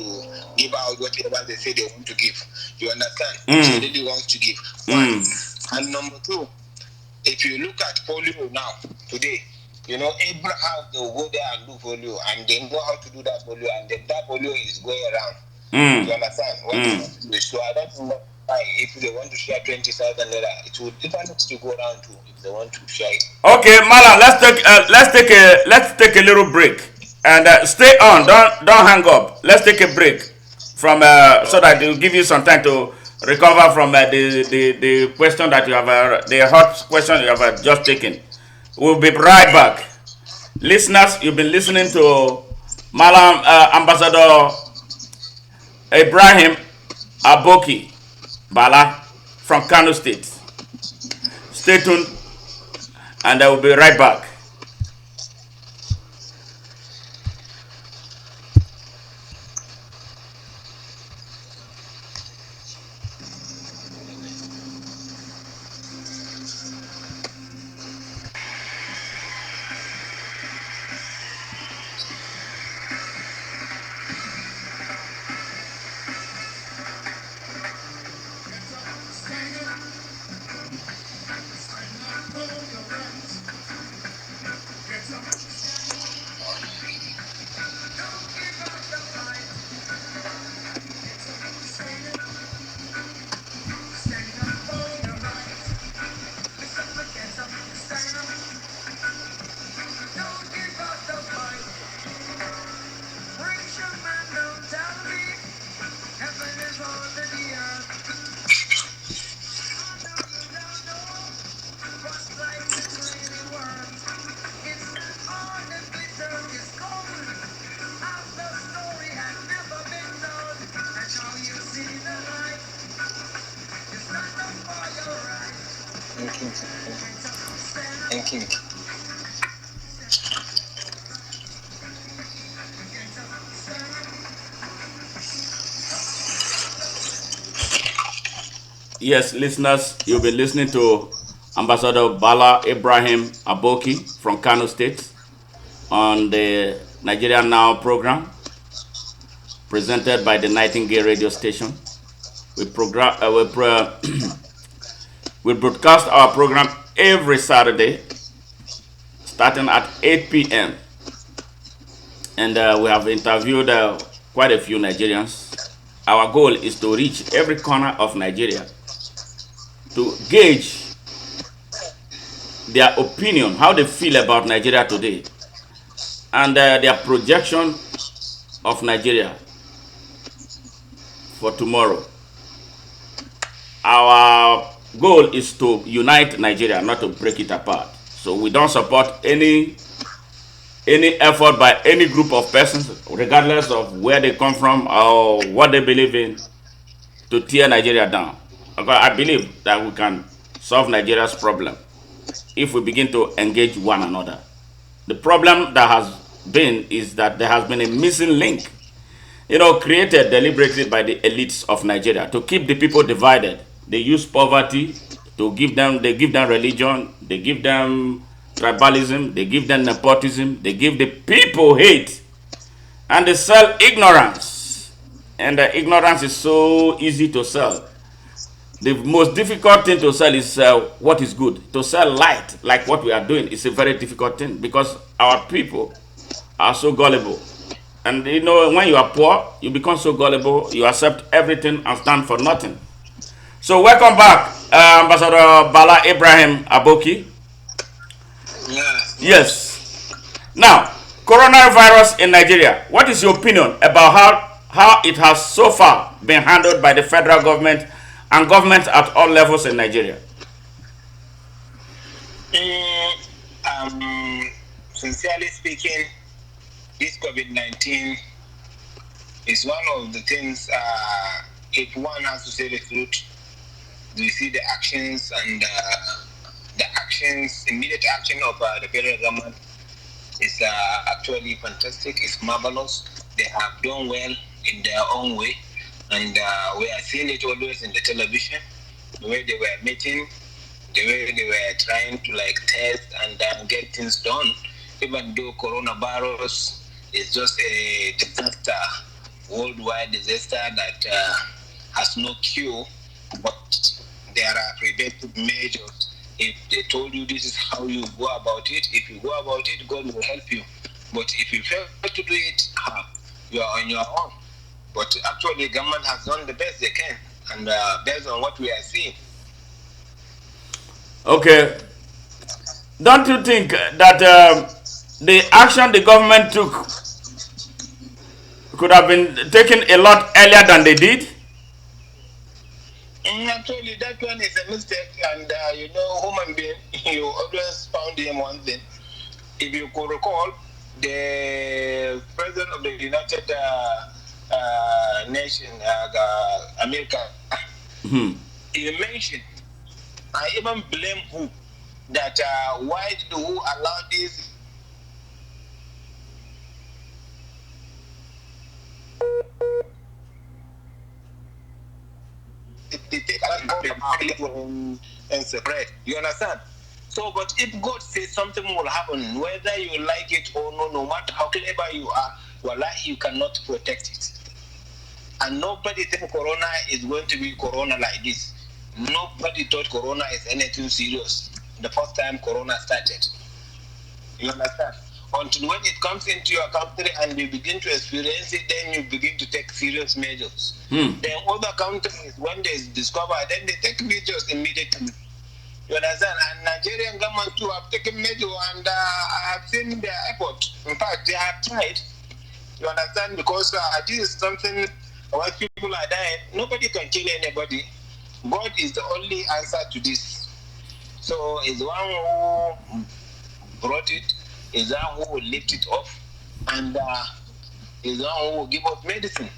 give out whatever they say they want to give. You understand? So they do want to give. One. And number two, if you look at polio now, today, every house they will go there and do polio, and they know how to do that polio, and that polio is going around. You understand? So I don't know why, if they want to share 20,000 naira, it would depend to go around to if they want to share it. Okay, Mala, let's take a little break and stay on. Don't hang up. Let's take a break from so that it will give you some time to recover from the question that you have, the hot question you have just taken. We'll be right back. Listeners, you've been listening to Malam Ambassador Ibrahim Aboki Bala from Kano State. Stay tuned and I will be right back. Thank you. Yes, listeners, you'll be listening to Ambassador Bala Ibrahim Aboki from Kano State on the Nigeria Now program presented by the Nightingale Radio Station. We broadcast our program every Saturday starting at 8 p.m. and we have interviewed quite a few Nigerians. Our goal is to reach every corner of Nigeria to gauge their opinion, how they feel about Nigeria today, and their projection of Nigeria for tomorrow. Our goal is to unite Nigeria, not to break it apart. So we don't support any effort by any group of persons, regardless of where they come from or what they believe in, to tear Nigeria down. I believe that we can solve Nigeria's problem if we begin to engage one another. The problem that has been is that there has been a missing link, created deliberately by the elites of Nigeria to keep the people divided. They use poverty they give them religion, they give them tribalism, they give them nepotism, they give the people hate, and they sell ignorance. And ignorance is so easy to sell. The most difficult thing to sell is what is good. To sell light, like what we are doing, is a very difficult thing because our people are so gullible. And when you are poor, you become so gullible, you accept everything and stand for nothing. So welcome back, Ambassador Bala Ibrahim Aboki. Yes. Now, coronavirus in Nigeria. What is your opinion about how it has so far been handled by the federal government and governments at all levels in Nigeria? Sincerely speaking, this COVID-19 is one of the things, if one has to say the truth, we see the actions and immediate action of the federal government is actually fantastic. It's marvelous. They have done well in their own way, and we are seeing it always in the television, the way they were meeting, the way they were trying to test and get things done, even though coronavirus is just a disaster, worldwide disaster that has no cure, but there are preventive measures. If they told you this is how you go about it, if you go about it, God will help you. But if you fail to do it, you are on your own. But actually, government has done the best they can, and based on what we are seeing. Okay. Don't you think that the action the government took could have been taken a lot earlier than they did? Actually, that one is a mistake, and human being, you always found him one thing. If you could recall, the president of the United Nations, America, he mentioned, I even blame who, that why did who allow this? And separate. You understand? So, but if God says something will happen, whether you like it or no matter how clever you are, wallahi, you cannot protect it. And nobody think Corona is going to be Corona like this. Nobody thought Corona is anything serious the first time Corona started. You understand? Until when it comes into your country and you begin to experience it, then you begin to take serious measures. Then other countries, when they discover, then they take measures immediately. You understand? And Nigerian government too have taken measures, and I have seen their effort. In fact, they have tried. You understand? Because this is something, when people are dying, nobody can kill anybody. God is the only answer to this. So it's one who brought it, is one who will lift it off, and is one who will give us medicine.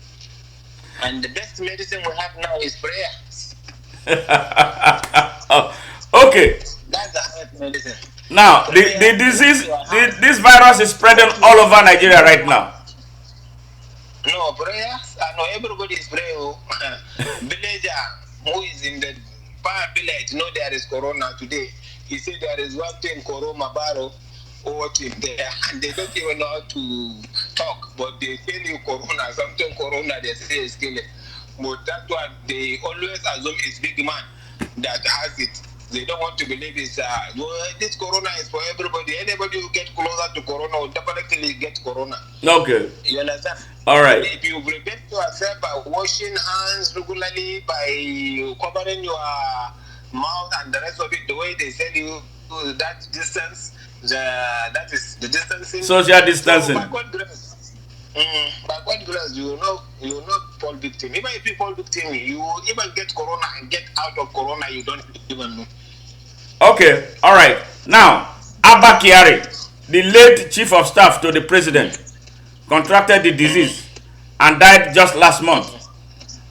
And the best medicine we have now is prayers. Okay. That's the highest medicine. Now, the disease, this virus is spreading all over Nigeria right now. No, prayers? No, everybody is praying. Villager who is in the far village, there is corona today. He said there is one thing, corona barrow, or there, and they don't even know how to talk, but they tell you corona, something corona, they say is killing. But that one, they always assume it's big man that has it. They don't want to believe it's this corona is for everybody. Anybody who get closer to corona will definitely get corona. Okay. You understand? All right. And if you prevent yourself by washing hands regularly, by covering your mouth and the rest of it, the way they said you that distance, that is the distancing. Social distancing. So by God's grace, you will not fall victim. Even if you fall victim, you will even get corona and get out of corona. You don't even know. Okay, all right. Now, Aboki, the late chief of staff to the president, contracted the disease and died just last month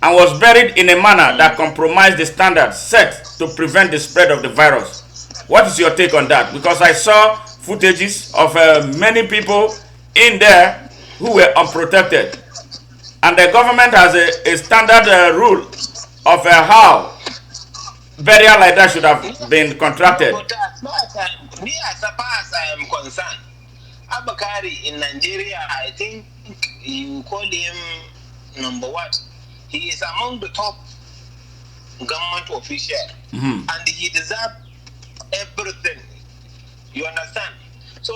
and was buried in a manner that compromised the standards set to prevent the spread of the virus. What is your take on that? Because I saw footages of many people in there who were unprotected. And the government has a standard rule of how burial like that should have been contracted. But as far as I am concerned, Abakari in Nigeria, I think you call him number one. He is among the top government officials, and he deserves everything. You understand? So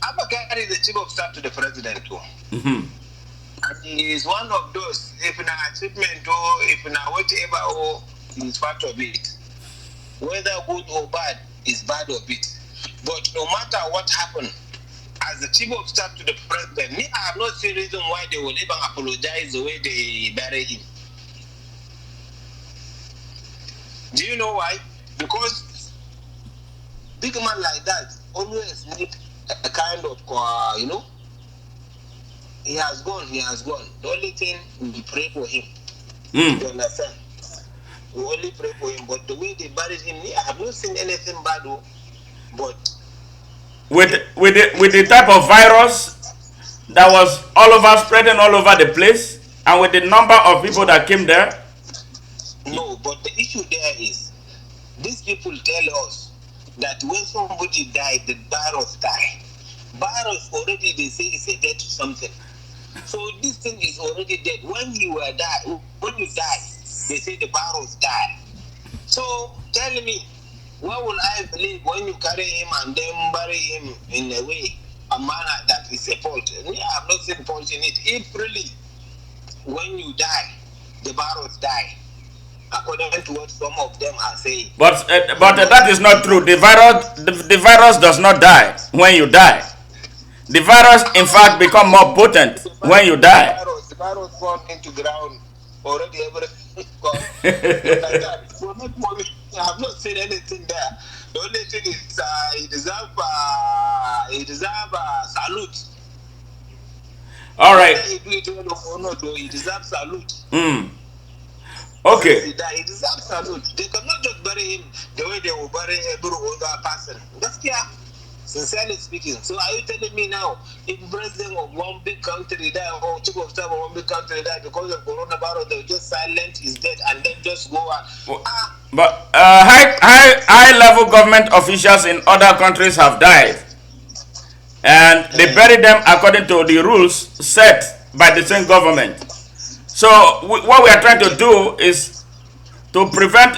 Abakari is the chief of staff to the president too. And he is one of those, if in an achievement or if in a whatever, or he is part of it. Whether good or bad is bad of it. But no matter what happened, as the chief of staff to the president, I have not seen reason why they will even apologize the way they bury him. Do you know why? Because big man like that always need a kind of, he has gone. The only thing, we pray for him. You understand? We only pray for him. But the way they buried him, I have not seen anything bad. But with the type of virus that was all over, spreading all over the place, and with the number of people that came there. No, but the issue there is, these people tell us that when somebody died, the virus died. Virus already, they say, is a dead something. So this thing is already dead. When you die, they say the virus died. So tell me, what will I believe when you carry him and then bury him in a way, a manner that is a fault? I have not seen fault in it. If really, when you die, the virus die, according to what some of them are saying. But that is not true. The virus does not die when you die. The virus, in fact, become more potent when you die. The virus gone into ground already. Everything gone. Like that. So I have not seen anything there. The only thing is he deserves salute. All right. He deserves salute. Okay. He deserves salute. They cannot just bury him the way they will bury every other person. That's clear. Sincerely speaking. So are you telling me now, if president of one big country die or chief of staff of one big country die because of coronavirus, they'll just silent his death and then just go on? But high level government officials in other countries have died, and they bury them according to the rules set by the same government. So what we are trying to do is to prevent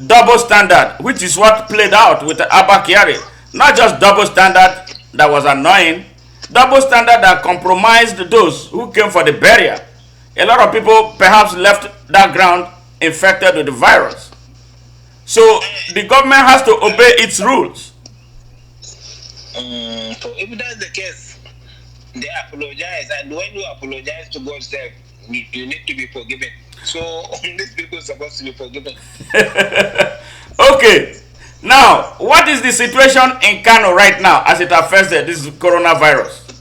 double standard, which is what played out with Aboki. Not just double standard that was annoying, double standard that compromised those who came for the burial. A lot of people perhaps left that ground infected with the virus. So the government has to obey its rules. So if that's the case, they apologize, and when you apologize to God, you need to be forgiven. So these people are supposed to be forgiven. Okay. Now, what is the situation in Kano right now as it affects this coronavirus?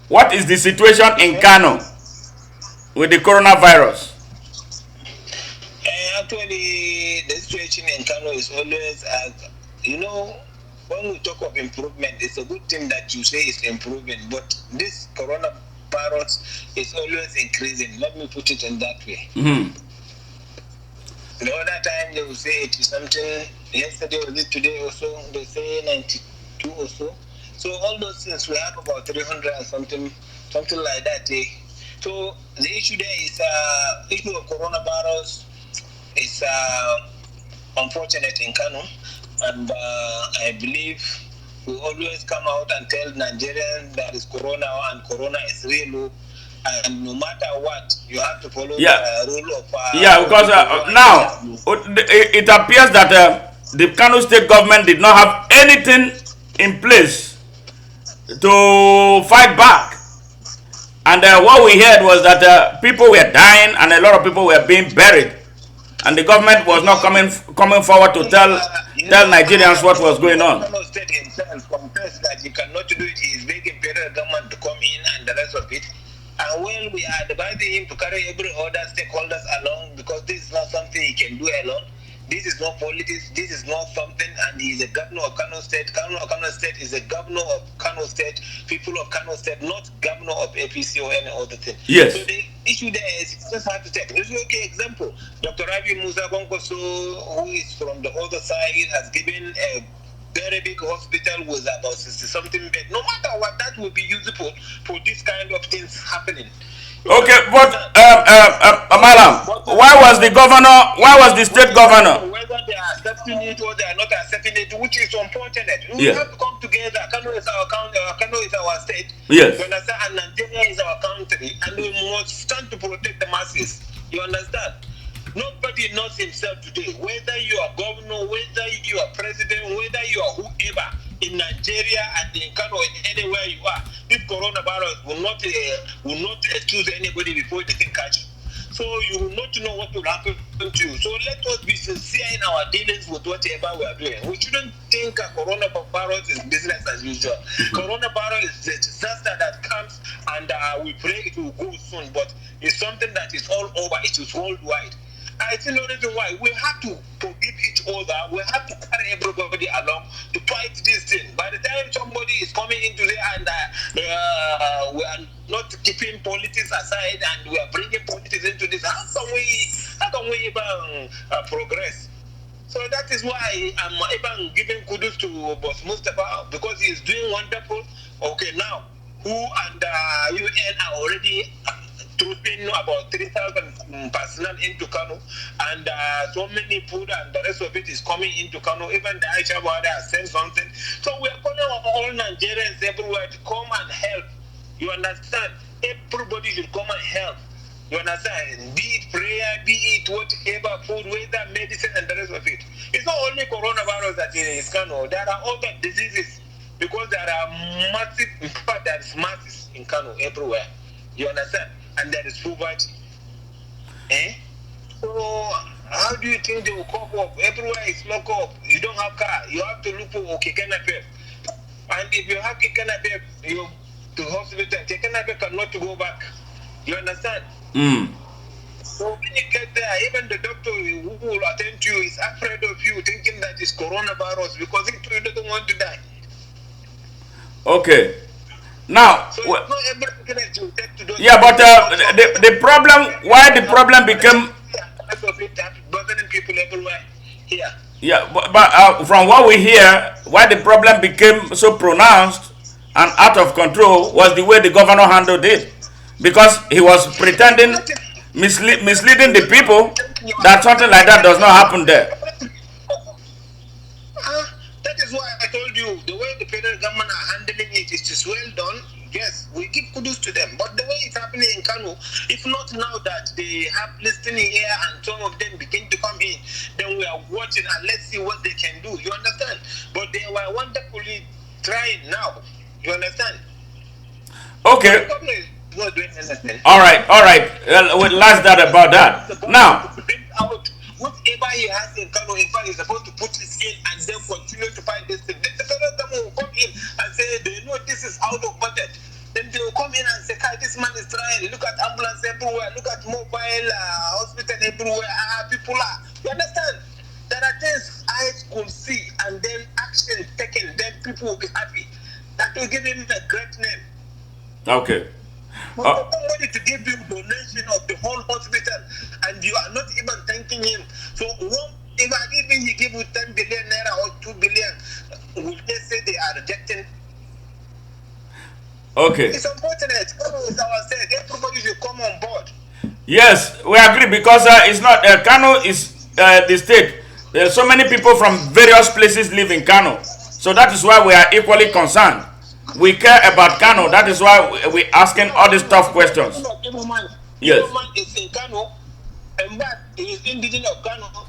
What is the situation in Kano with the coronavirus? Actually, the situation in Kano is always, when we talk of improvement, it's a good thing that you say it's improving, but this coronavirus is always increasing. Let me put it in that way. The other time they will say 80 something, yesterday or today or so, they say 92 or so. So all those things, we have about 300 and something like that. So the issue there is issue of coronavirus is unfortunate in Kano, and I believe we always come out and tell Nigerians that is corona and corona is real, and no matter what, you have to follow the rule of. Because now it appears that the Kano State government did not have anything in place to fight back. And what we heard was that people were dying and a lot of people were being buried. And the government was not coming forward to tell Nigerians what was going on. Kano State himself confessed that he cannot do it. He is begging federal government to come in and the rest of it. And when we are advising him to carry every other stakeholders along, because this is not something he can do alone. This is not politics. This is not something, and he is a governor of Kano State. Kano State is a governor of Kano State, people of Kano State, not governor of APC or any other thing. Yes. So the issue there is just hard to take. Let's look at example. Dr. Ravi Musa Bonkoso, who is from the other side, has given a very big hospital with about 60-something bed. No matter what, that will be useful for this kind of things happening. Okay, but Malam, why was the state governor? Whether they are accepting it or they are not accepting it, which is unfortunate. We have to come together. Kano is our country, Kano is our state. Yes. You understand? And Nigeria is our country, and we must stand to protect the masses. You understand? Nobody knows himself today. Whether you are governor, whether you are president, whether you are whoever in Nigeria and in Kano, anywhere you are, this coronavirus will not choose anybody before they can catch you. So you will not know what will happen to you. So let us be sincere in our dealings with whatever we are doing. We shouldn't think coronavirus is business as usual. Coronavirus is a disaster that comes, and we pray it will go soon, but it's something that is all over. It is worldwide. I see no reason why we have to forgive each other. We have to carry everybody along to fight this thing. By the time somebody is coming into there and we are not keeping politics aside and we are bringing politics into this, how can we even progress? So that is why I'm even giving kudos to Boss Mustafa, because he is doing wonderful. Okay, now who and UN are already trooping about 3,000 personnel into Kano, and so many food and the rest of it is coming into Kano. Even the Aisha Wada has sent something. So we are calling on all Nigerians everywhere to come and help. You understand? Everybody should come and help. You understand? Be it prayer, be it whatever, food, whether medicine and the rest of it. It's not only coronavirus that is Kano. There are other diseases, because there are massive, in fact there is masses in Kano everywhere. You understand? And there is poverty. So how do you think they will cope up? Everywhere is locked up. You don't have car. You have to look for Kekenape. And if you have Kekenape, you to hospital. Kekenape cannot go back. You understand? So when you get there, even the doctor who will attend to you is afraid of you, thinking that it's coronavirus, because he doesn't want to die. Okay. Now, so but the problem, why the problem became, people everywhere here. Yeah, but from what we hear, why the problem became so pronounced and out of control was the way the governor handled it, because he was pretending, misleading the people that something like that does not happen there. That is why I told you the way the federal government are handling it is well done. Yes, we give kudos to them. But the way it's happening in Kano, if not now that they have listening here and some of them begin to come in, then we are watching and let's see what they can do. You understand? But they were wonderfully trying now. You understand? Okay. Not doing anything. All right. We'll last that about that. Now. Whatever he has in Kano, in fact, he's supposed to put it in and then continue to fight this thing. Then the federal government will come in and say, they know this is out of budget. Then they will come in and say, this man is trying. Look at ambulance everywhere. Look at mobile hospital everywhere. People are. You understand? There are things eyes could see and then action taken. Then people will be happy. That will give him a great name. Okay. But somebody to give you donation of the whole hospital and you are not even thanking him. So even he give you 10 billion naira or 2 billion, will they say they are rejecting? Okay. It's unfortunate. It's our state. Everybody should come Yes, we agree because it's not Kano is the state. There are so many people from various places live in Kano, so that is why we are equally concerned. We care about Kano. That is why we asking all these tough questions. Yes. Igbo man is in Kano, and that is indigenous of Kano.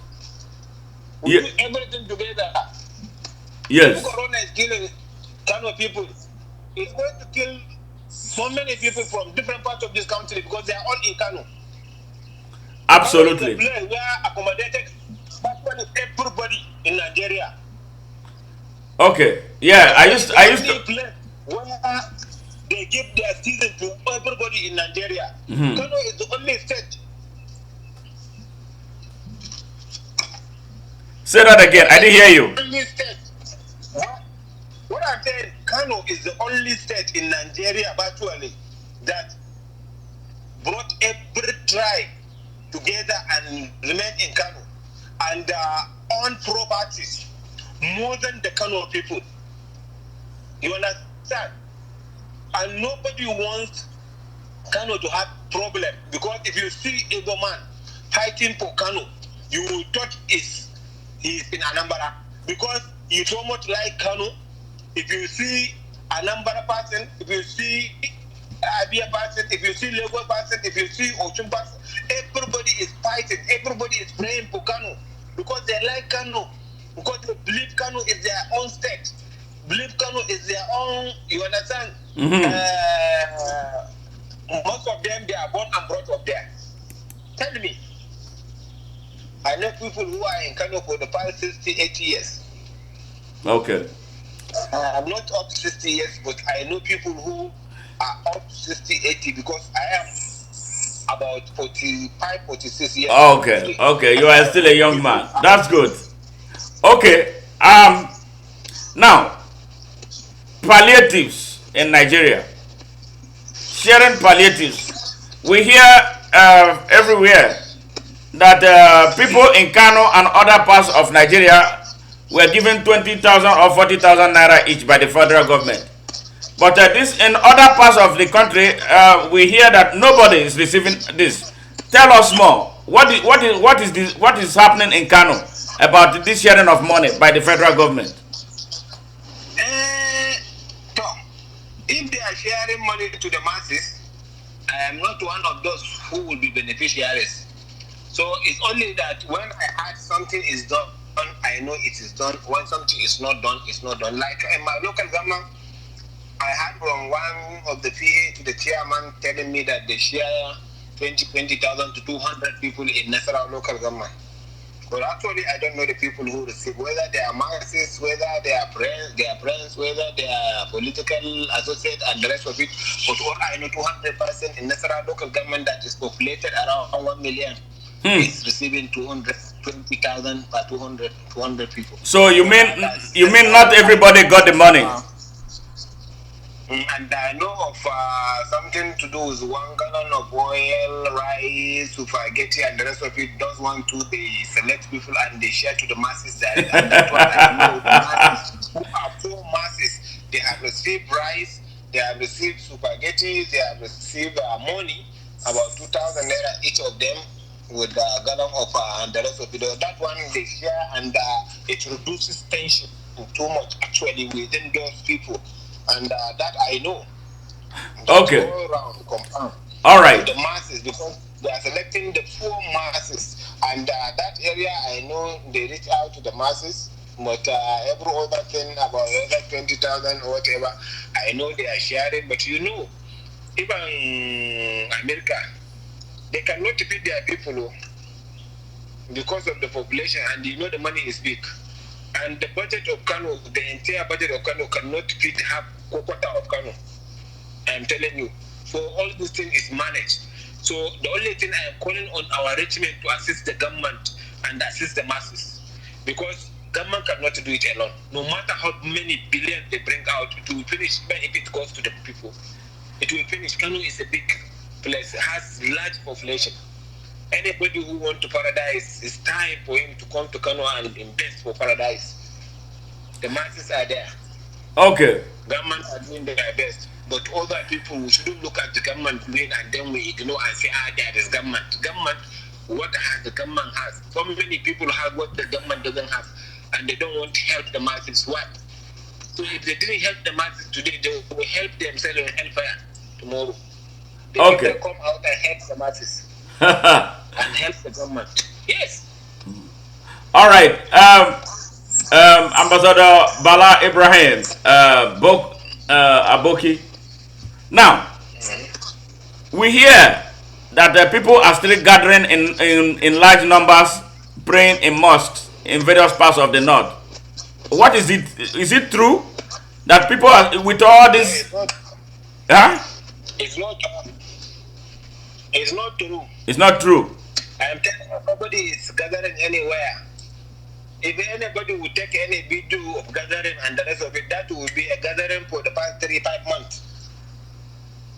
We Yeah. do everything together. Yes. Corona is killing Kano people. It's going to kill so many people from different parts of this country because they are all in Kano. Absolutely. Kano is a place where accommodated virtually everybody in Nigeria. Okay. Yeah, I used to. Place where they give their season to everybody in Nigeria. Mhm. Kano is the only state. Say that again. I didn't hear you. Only state. What I'm saying, Kano is the only state in Nigeria virtually that brought every tribe together and remain in Kano and own properties more than the Kano people. You understand? And nobody wants Kano to have problem because if you see a man fighting for Kano, you will thought he is in Anambra because he so much like Kano. If you see Anambra person, if you see Abia person, if you see Lagos person, if you see Ochun person, everybody is fighting, everybody is praying for Kano because they like Kano, because they believe Kano is their own state, believe Kano is their own, you understand? Mhm. Most of them, they are born and brought up there. Tell me. I know people who are in Kano for the past 60, 80 years. Okay. I'm not up to 60 years, but I know people who are up to 60, 80 because I am about 45, 46 years. Okay. Okay. You are still a young man. That's good. Okay. Now, palliatives in Nigeria. Sharing palliatives. We hear everywhere that people in Kano and other parts of Nigeria were given 20,000 or 40,000 naira each by the federal government. But this in other parts of the country, we hear that nobody is receiving this. Tell us more. What is happening in Kano about this sharing of money by the federal government? Tom, if they are sharing money to the masses, I am not one of those who will be beneficiaries. So it's only that when I heard something is done, I know it is done. When something is not done, it's not done. Like in my local government, I heard from one of the PA to the chairman telling me that they share 20,000 to 200 people in Nasarawa local government. But actually, I don't know the people who receive, whether they are Marxists, whether they are friends, whether they are political associates and the rest of it. But all I know, 200% in Nasarawa local government that is populated around 1 million is receiving 220,000 per 200 people. So you mean not everybody got the money? And I know of something to do with 1 gallon of oil, rice, spaghetti, and the rest of it. Those one too, they select people and they share to the masses. And that's what I know. The masses who are poor masses, they have received rice, they have received spaghetti, they have received money, about 2,000 naira each of them, with a gallon of and the rest of it. That one they share, and it reduces tension too much actually within those people. And that I know. Okay. All around compound. All right. The masses, because they are selecting the poor masses. And that area, I know they reach out to the masses. But every other thing about other 20,000 or whatever, I know they are sharing. But you know, even America, they cannot feed their people because of the population. And you know the money is big. And the budget of Kano, the entire budget of Kano cannot feed half quarter of Kano. I am telling you. So all this thing is managed. So the only thing I am calling on our regiment to assist the government and assist the masses. Because government cannot do it alone. No matter how many billions they bring out, it will finish even if it goes to the people. It will finish. Kano is a big place. It has large population. Anybody who wants to paradise, it's time for him to come to Kano and invest for paradise. The masses are there. Okay. Government are doing their best. But other people, we shouldn't look at the government doing and then we ignore and say, there is government. Government, what has the government has? So many people have what the government doesn't have, and they don't want to help the masses. What? So if they didn't help the masses today, they will help themselves in hellfire tomorrow. They Okay. come out and help the masses and help the government. Yes. All right. Ambassador Bala Ibrahim, Aboki. Now, we hear that people are still gathering in large numbers, praying in mosques in various parts of the north. What is it? Is it true that people are with all this? Huh? It's not. It's not true. It's not true. I am telling you, nobody is gathering anywhere. If anybody would take any video of gathering and the rest of it, that will be a gathering for the past 3-5 months.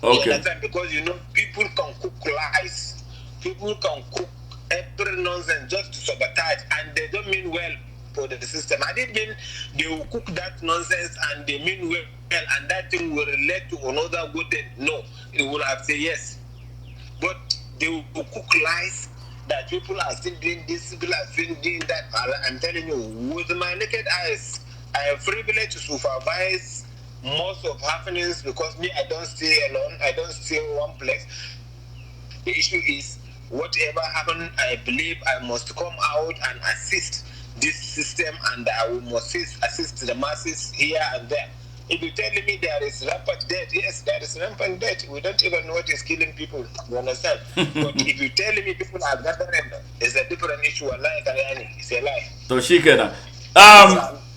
Okay. Because people can cook lies. People can cook every nonsense just to sabotage, and they don't mean well for the system. I didn't mean they will cook that nonsense and they mean well, and that thing will relate to another good thing. No, it will have say yes. But they will cook lies that people are still doing this, people are still doing that. I'm telling you, with my naked eyes, I am privileged to supervise most of happenings because me, I don't stay alone. I don't stay in one place. The issue is, whatever happens, I believe I must come out and assist this system, and I will must assist the masses here and there. If you're telling me there is rampant death, yes, there is rampant death. We don't even know what is killing people. You understand? But if you're telling me people are gathering, it's a different issue. It's a lie. So Shikena.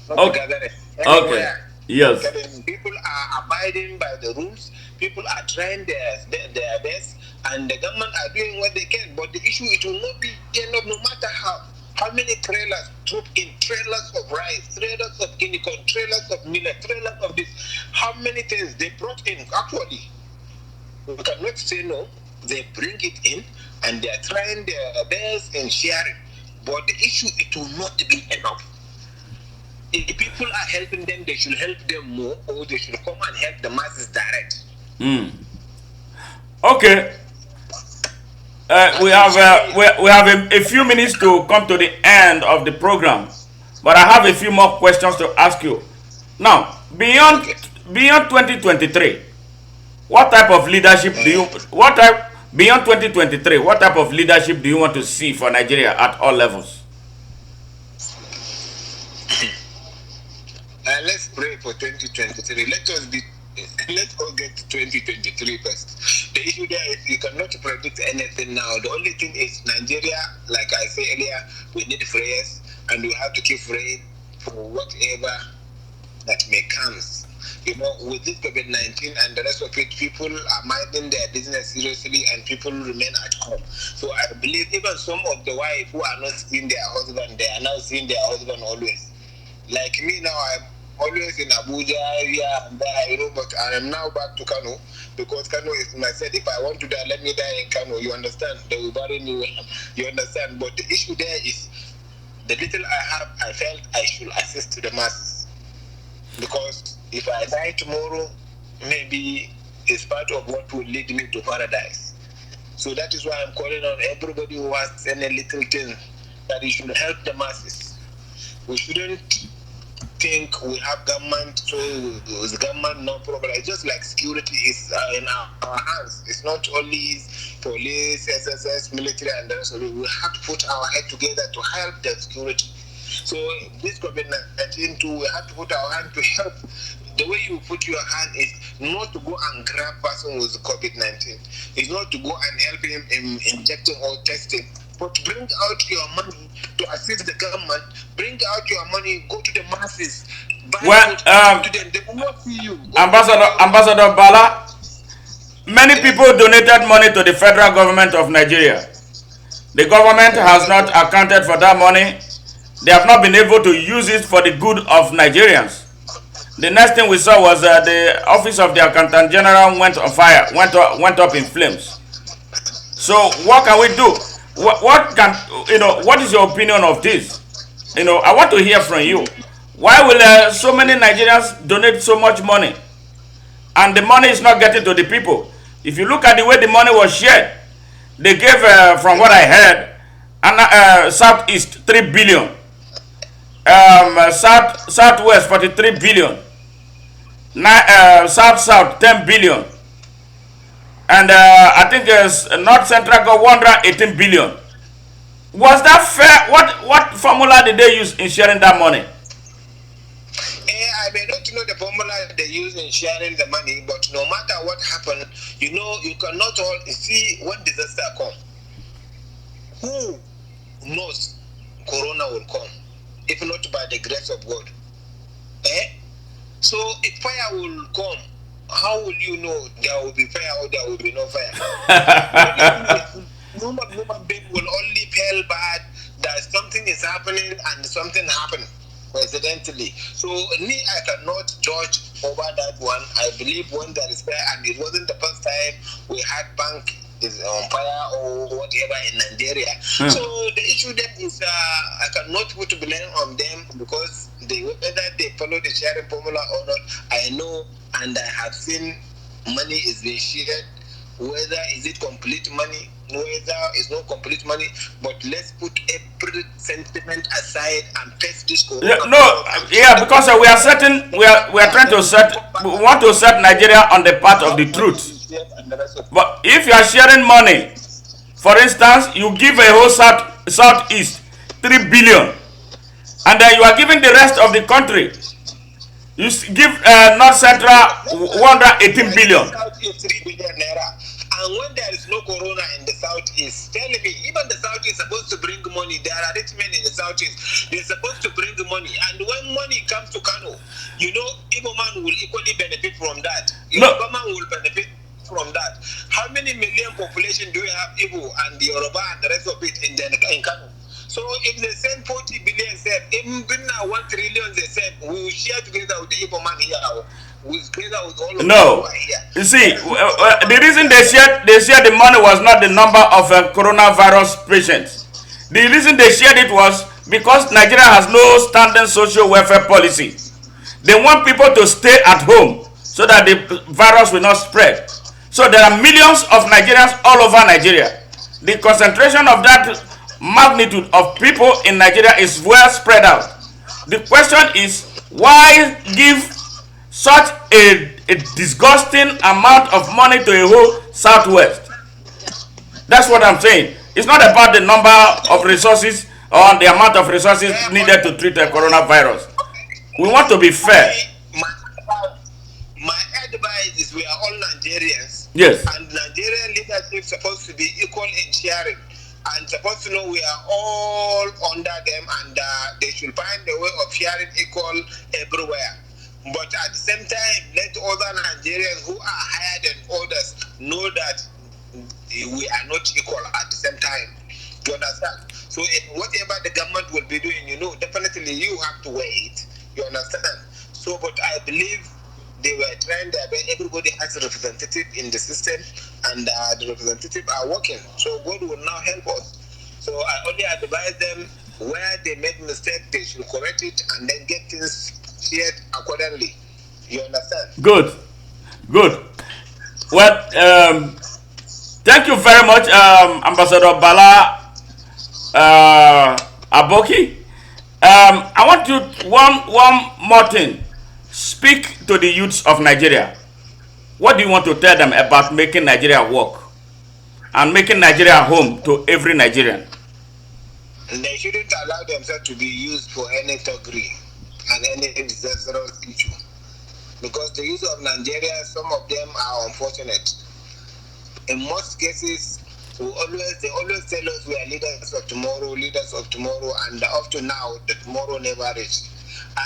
Okay. Okay. Yes. People are abiding by the rules. People are trying their best, and the government are doing what they can. But the issue, it will not be enough, no matter how many trailers troop in, trailers of rice, trailers of guinea corn, trailers of millet, trailers of this. How many things they brought in? Actually, we cannot say no. They bring it in, and they are trying their best in sharing. But the issue, it will not be enough. If people are helping them, they should help them more, or they should come and help the masses direct. Okay. We have a few minutes to come to the end of the program, but I have a few more questions to ask you. Now, beyond 2023, what type of leadership do you beyond 2023? What type of leadership do you want to see for Nigeria at all levels? Let's pray for 2023. Let's all get to 2023 first. The issue there is you cannot predict anything now. The only thing is Nigeria, like I said earlier, we need prayers, and we have to keep praying for whatever that may come. With this COVID-19 and the rest of it, people are minding their business seriously, and people remain at home. So I believe even some of the wives who are not seeing their husband, they are now seeing their husband always. Like me now, I'm always in Abuja area and there, but I am now back to Kano, because Kano is, I said, if I want to die, let me die in Kano. You understand? They will bury me. You understand? But the issue there is, the little I have, I felt I should assist to the masses. Because if I die tomorrow, maybe it's part of what will lead me to paradise. So that is why I'm calling on everybody who has any little thing, that he should help the masses. We shouldn't think we have government, so the government no problem. It's just like security is in our hands. It's not only police, SSS, military, and the rest of it. We have to put our head together to help the security. So this COVID-19 too, we have to put our hand to help. The way you put your hand is not to go and grab person with COVID-19. It's not to go and help him in injecting or testing. But bring out your money to assist the government. Bring out your money, go to the masses. Buy to them. They will not see you. Ambassador Bala, many people donated money to the federal government of Nigeria. The government has not accounted for that money. They have not been able to use it for the good of Nigerians. The next thing we saw was the office of the Accountant General went on fire, went up in flames. So what can we do? What is your opinion of this? I want to hear from you. Why will so many Nigerians donate so much money? and the money is not getting to the people. If you look at the way the money was shared, they gave, from what I heard, Southeast 3 billion, Southwest 43 billion, South 10 billion, and I think North Central got 118 billion. Was that fair? What formula did they use in sharing that money? I may not know the formula they use in sharing the money, but no matter what happened, you cannot all see when disaster comes. Who knows Corona will come, if not by the grace of God? So if fire will come, how will you know there will be fire or there will be no fire? Human being will only feel bad that something is happening and something happened coincidentally. So me, I cannot judge over that one. I believe when there is fire, and it wasn't the first time we had bank is on fire or whatever in Nigeria. So the issue then is I cannot put blame on them because whether they follow the sharing formula or not, I know and I have seen money is being shared. Whether is it complete money, whether it's not complete money, but let's put every sentiment aside and face this. Because we are trying to we want to set Nigeria on the path of the truth. But if you are sharing money, for instance, you give a whole Southeast 3 billion, and then you are giving the rest of the country, you give North Central 118 billion. And when there is no corona in the Southeast, tell me, even the Southeast is supposed to bring money. There are rich men in the Southeast. They're supposed to bring money. And when money comes to Kano, Igbo man will equally benefit from that. Yoruba man will benefit from that. How many million population do we have Igbo and the Yoruba and the rest of it in Kano? So if they send 40 billion, even 1 trillion, they said, we will share together with the Igbo man here. No, you see, the reason they shared the money was not the number of coronavirus patients. The reason they shared it was because Nigeria has no standing social welfare policy. They want people to stay at home so that the virus will not spread. So there are millions of Nigerians all over Nigeria. The concentration of that magnitude of people in Nigeria is well spread out. The question is, why give such a disgusting amount of money to a whole Southwest? That's what I'm saying. It's not about the number of resources or the amount of resources needed to treat the coronavirus. We want to be fair. My advice is we are all Nigerians. Yes. And Nigerian leadership is supposed to be equal in sharing. And supposed to know we are all under them, and they should find a way of sharing equal everywhere. But at the same time, let other Nigerians who are higher than others know that we are not equal at the same time. Do you understand? So whatever the government will be doing, definitely you have to wait. You understand? So, but I believe they were trying their best. Everybody has a representative in the system, and the representatives are working. So God will now help us. So I only advise them where they made mistake, they should correct it and then get things shared accordingly. You understand? Good. Well, thank you very much, Ambassador Bala Aboki. I want you one more thing. Speak to the youths of Nigeria. What do you want to tell them about making Nigeria work and making Nigeria home to every Nigerian? They shouldn't allow themselves to be used for any thuggery and any disastrous issue. Because the youth of Nigeria, some of them are unfortunate. In most cases, they always tell us we are leaders of tomorrow, and up to now, the tomorrow never reached.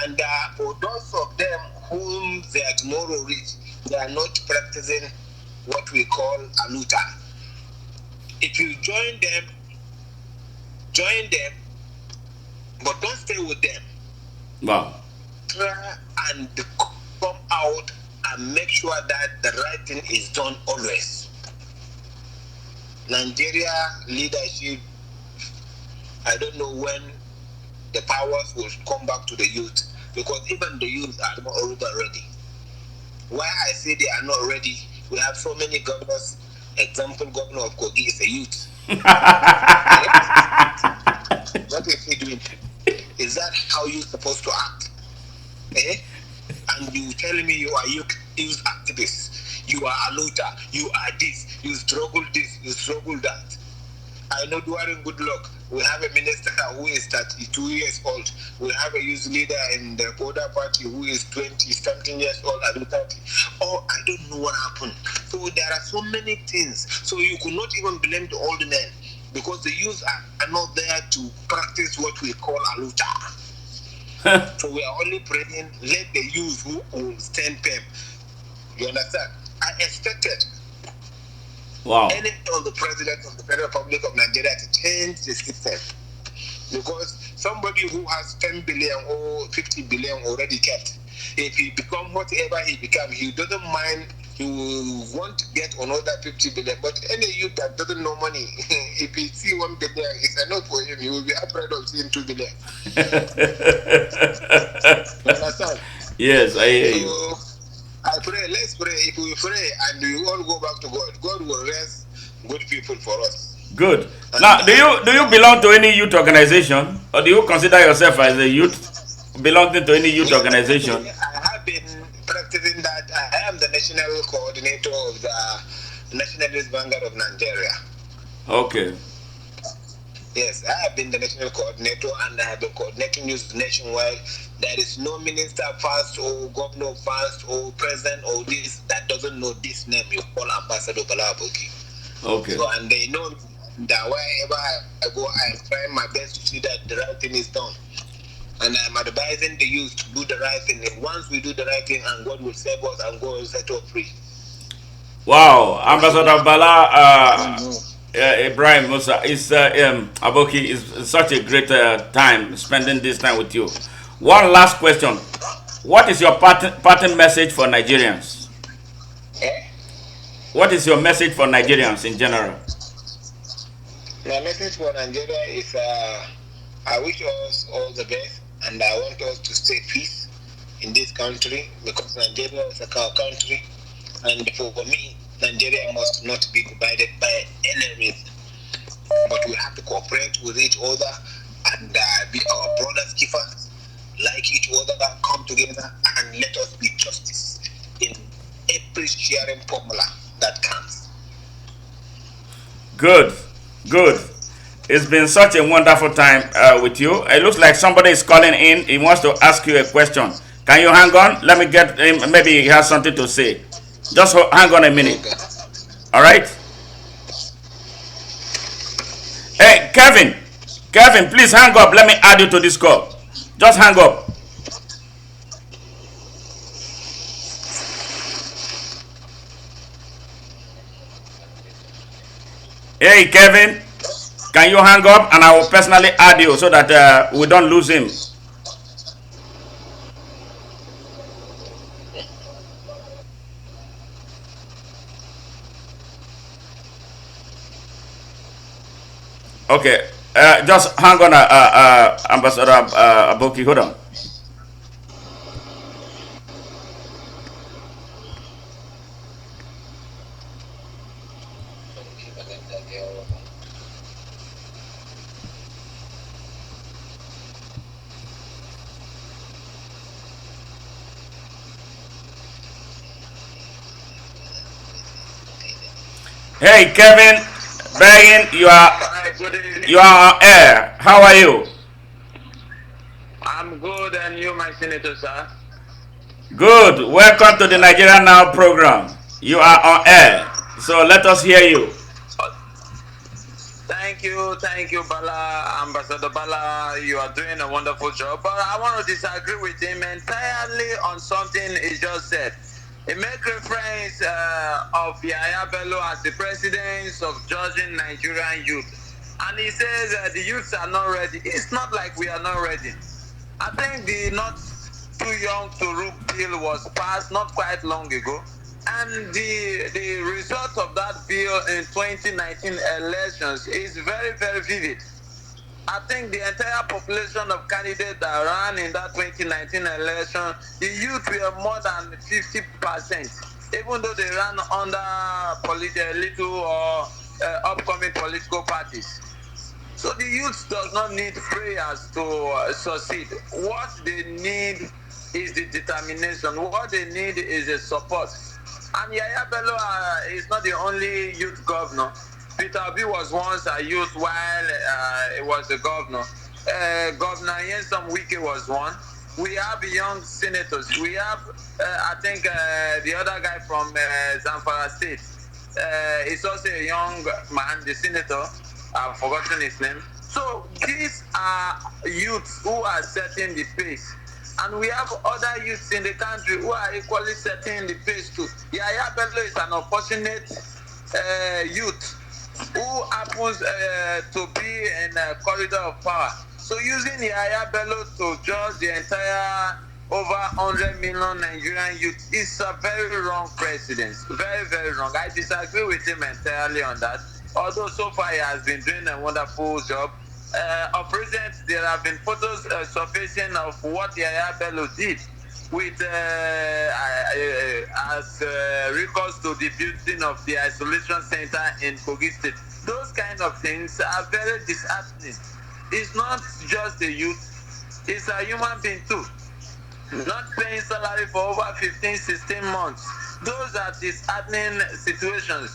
And for those of them whom their tomorrow reach, they are not practicing what we call aluta. If you join them, but don't stay with them. Wow. Try and come out and make sure that the right thing is done always. Nigeria leadership, I don't know when the powers will come back to the youth, because even the youth are not already ready. Why I say they are not ready? We have so many governors. Example, governor of Kogi is a youth. What is he doing? Is that how you're supposed to act? Eh? And you tell me you are youth activist, you are a looter, you are this, you struggle this, you struggle that. I know during good luck, we have a minister who is 32 years old. We have a youth leader in the Koda party who is 20 something years old and 30. Oh, I don't know what happened. So there are so many things. So you could not even blame the old men because the youth are not there to practice what we call a looter. So we are only praying, let the youth who will stand firm. You understand? I expected any of the president of the Federal Republic of Nigeria to change the system. Because somebody who has 10 billion or 50 billion already kept, if he becomes whatever he becomes, he doesn't mind, he will want to get another 50 billion. But any youth that doesn't know money, if he see 1 billion, it's enough for him. He will be afraid of seeing 2 billion. You understand? Yes, I hear you. I pray, let's pray. If we pray and we all go back to God, God will raise good people for us. Good. And now, do you belong to any youth organization, or do you consider yourself as a youth belonging to any youth organization? I have been practicing that. I am the national coordinator of the Nationalist Vanguard of Nigeria. Okay. Yes, I have been the national coordinator and I have been coordinating youth nationwide. There is no minister first or governor first or president or this that doesn't know this name you call Ambassador Bala Aboki. Okay. So, and they know that wherever I go, I am trying my best to see that the right thing is done. And I'm advising the youth to do the right thing. And once we do the right thing, and God will save us and God will set us free. Wow, Ambassador Bala Ibrahim Musa is Aboki is such a great time spending this time with you. One last question: what is your parting message for Nigerians? What is your message for Nigerians in general? My message for Nigeria is I wish us all the best, and I want us to stay peace in this country because Nigeria is a country, and for me, Nigeria must not be divided by any reason. But we have to cooperate with each other and be our brothers keepers, like each other, come together and let us be justice in every sharing formula that comes. Good, good. It's been such a wonderful time with you. It looks like somebody is calling in. He wants to ask you a question. Can you hang on? Let me get him. Maybe he has something to say. Just hang on a minute. Okay. All right? Hey, Kevin, please hang up. Let me add you to this call. Just hang up. Hey, Kevin, can you hang up and I will personally add you so that we don't lose him. Okay, just hang on, Ambassador Aboki, hold on. Hey, Kevin, Brian, you are on air. How are you? I'm good, and you, my senator, sir? Good. Welcome to the Nigeria Now program. You are on air, so let us hear you. Thank you, Bala, Ambassador Bala. You are doing a wonderful job, but I want to disagree with him entirely on something he just said. He made reference of Yahya Bello as the president of judging Nigerian youth. And he says the youths are not ready. It's not like we are not ready. I think the not too young to rule bill was passed not quite long ago. And the result of that bill in 2019 elections is very, very vivid. I think the entire population of candidates that ran in that 2019 election, the youth were more than 50%, even though they ran under little or upcoming political parties. So the youth does not need prayers to succeed. What they need is the determination. What they need is a support. And Yaya Bello is not the only youth governor. Peter Obi was once a youth while he was a governor. Governor Nyesom Wike was one. We have young senators. We have, I think, the other guy from Zamfara State. He's also a young man, the senator. I've forgotten his name. So these are youths who are setting the pace. And we have other youths in the country who are equally setting the pace too. Yaya Bello is an unfortunate youth who happens to be in a corridor of power. So using Yaya Bello to judge the entire over 100 million Nigerian youth is a very wrong precedent. Very, very wrong. I disagree with him entirely on that. Although so far he has been doing a wonderful job. Of recent, there have been photos surfacing of what Yaya Bello did with as recourse to the building of the isolation center in Kogi State. Those kind of things are very disheartening. It's not just a youth, it's a human being too. Not paying salary for over 15, 16 months. Those are disheartening situations.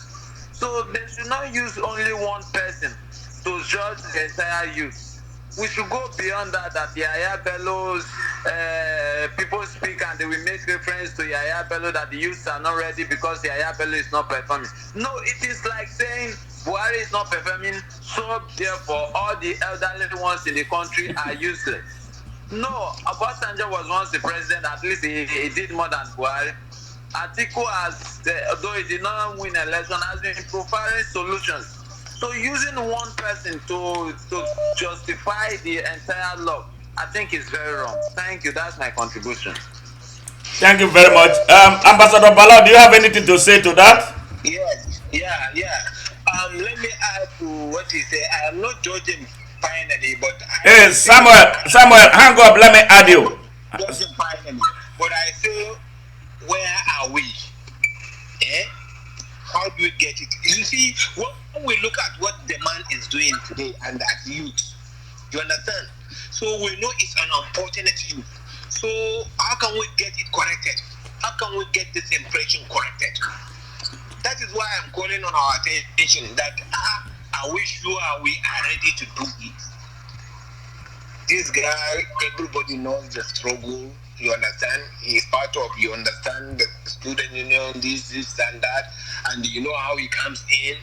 So they should not use only one person to judge the entire youth. We should go beyond that Yaya Bello's people speak and they will make reference to Yaya Bello that the youths are not ready because Yaya Bello is not performing. No, it is like saying Buhari is not performing, so therefore all the elderly ones in the country are useless. No, Obasanjo was once the president, at least he did more than Buhari. Atiku has, though he did not win election, has been providing solutions. So using one person to justify the entire law, I think is very wrong. Thank you. That's my contribution. Thank you very much. Ambassador Bala, do you have anything to say to that? Yes, yeah. Let me add to what he said. I am not judging finally, but Hey, Samuel, hang up. Let me add you. Judging finally, but I say, where are we? How do we get it? You see, when we look at what the man is doing today and that youth, you understand? So we know it's an unfortunate youth. So how can we get it corrected? How can we get this impression corrected? That is why I'm calling on our attention that are we sure we are ready to do it? This guy, everybody knows the struggle. You understand? He's part of, you understand, the student union, this and that. And you know how he comes in.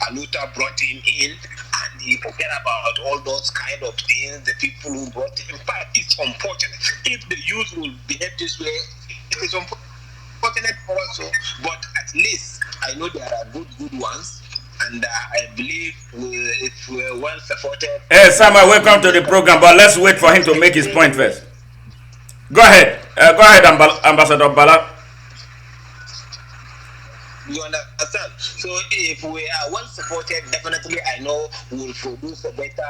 Aluta brought him in, and he forget about all those kind of things, the people who brought him. In fact, it's unfortunate. If the youth will behave this way, it is unfortunate also. But at least I know there are good ones. And I believe if we're well supported. Hey, Samuel, welcome to the program, but let's wait for him to make his point first. Go ahead, Ambassador Bala. You understand? So if we are well supported, definitely I know we will produce a better.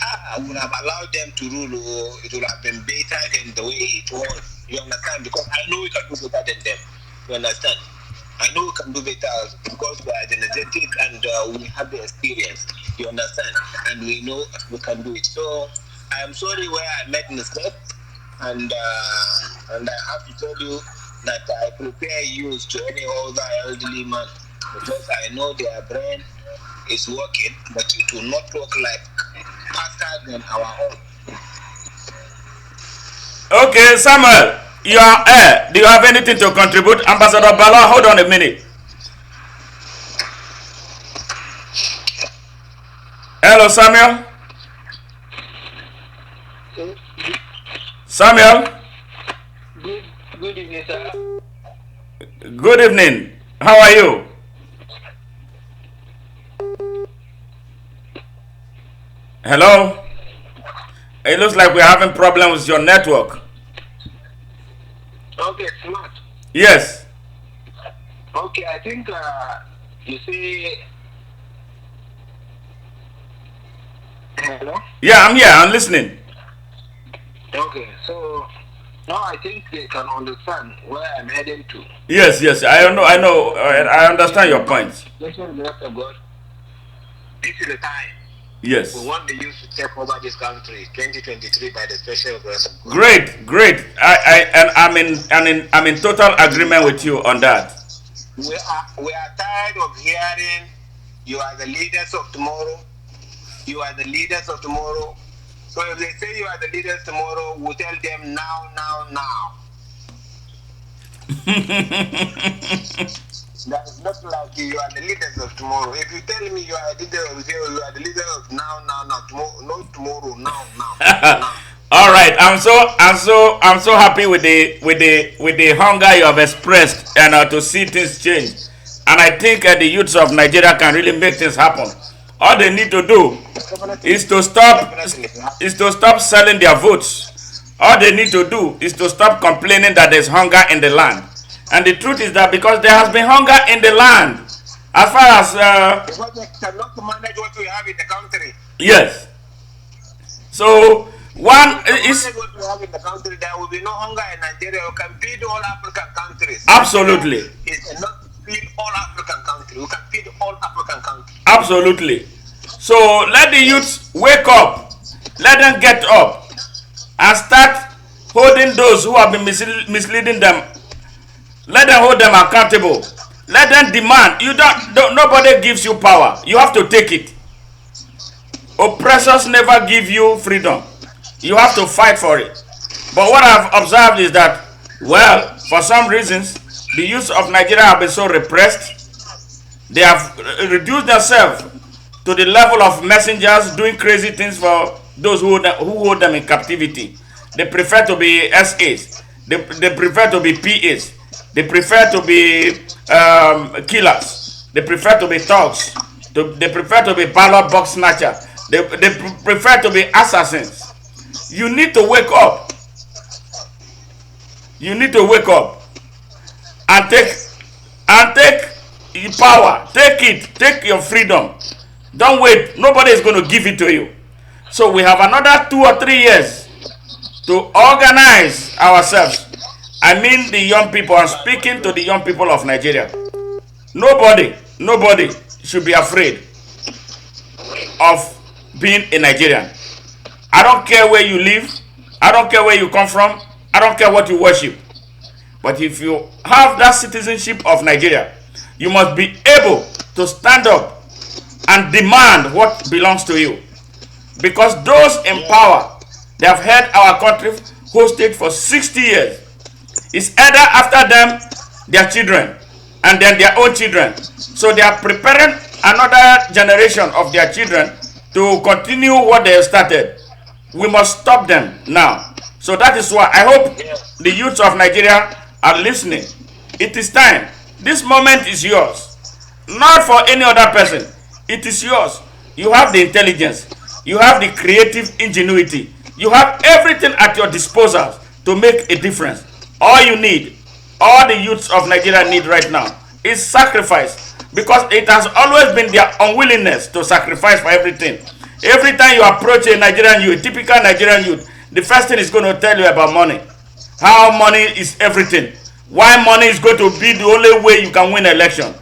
I would have allowed them to rule. It would have been better than the way it was. You understand? Because I know we can do better than them. You understand? I know we can do better because we are energetic and we have the experience. You understand? And we know we can do it. So I am sorry where I made mistake, and I have to tell you that I prepare you to any other elderly man because I know their brain is working, but it will not work like faster than our own. Okay, Samuel, you are air. Do you have anything to contribute? Ambassador Bala, hold on a minute. Hello, Samuel. Samuel. Good evening, sir. Good evening. How are you? Hello. It looks like we're having problems with your network. Okay, Smart. Yes. Okay, I think You see, hello? Yeah, I'm here. I'm listening. Okay, so now I think they can understand where I'm heading to. Yes, yes. I know. I understand your points. Listen, the rest of God. This is the time. Yes. We want the youth to take over this country, 2023, by the special grace of God. Great. I'm in total agreement with you on that. We are tired of hearing you are the leaders of tomorrow. You are the leaders of tomorrow. So if they say you are the leaders tomorrow, we'll tell them now. That is not like you are the leaders of tomorrow. If you tell me you are the leader of zero, you are the leader of now, tomorrow, not tomorrow, now. All right, I'm so happy with the hunger you have expressed and to see things change. And I think the youths of Nigeria can really make things happen. All they need to do is to stop selling their votes. All they need to do is to stop complaining that there's hunger in the land. And the truth is that because there has been hunger in the land, as far as because they cannot manage what we have in the country. Yes. So one is what we have in the country, there will be no hunger in Nigeria. We can feed all African countries. Absolutely. It's enough to feed all African countries. We can feed all African countries. Absolutely. So let the youths wake up. Let them get up and start holding those who have been misleading them. Let them hold them accountable. Let them demand. Nobody gives you power. You have to take it. Oppressors never give you freedom. You have to fight for it. But what I've observed is that, well, for some reasons, the youth of Nigeria have been so repressed. They have reduced themselves to the level of messengers doing crazy things for those who hold them in captivity. They prefer to be SAs. They prefer to be PAs. They prefer to be killers. They prefer to be thugs. They prefer to be ballot box snatcher. They prefer to be assassins. You need to wake up. You need to wake up and take your power. Take it. Take your freedom. Don't wait. Nobody is going to give it to you. So we have another 2 or 3 years to organize ourselves. I mean the young people. I'm speaking to the young people of Nigeria. Nobody should be afraid of being a Nigerian. I don't care where you live. I don't care where you come from. I don't care what you worship. But if you have that citizenship of Nigeria, you must be able to stand up and demand what belongs to you. Because those in power, they have held our country hostage for 60 years. It's either after them, their children, and then their own children. So they are preparing another generation of their children to continue what they have started. We must stop them now. So that is why I hope the youths of Nigeria are listening. It is time. This moment is yours. Not for any other person. It is yours. You have the intelligence. You have the creative ingenuity. You have everything at your disposal to make a difference. All you need, all the youths of Nigeria need right now is sacrifice. Because it has always been their unwillingness to sacrifice for everything. Every time you approach a Nigerian youth, typical Nigerian youth, the first thing is going to tell you about money. How money is everything. Why money is going to be the only way you can win an election.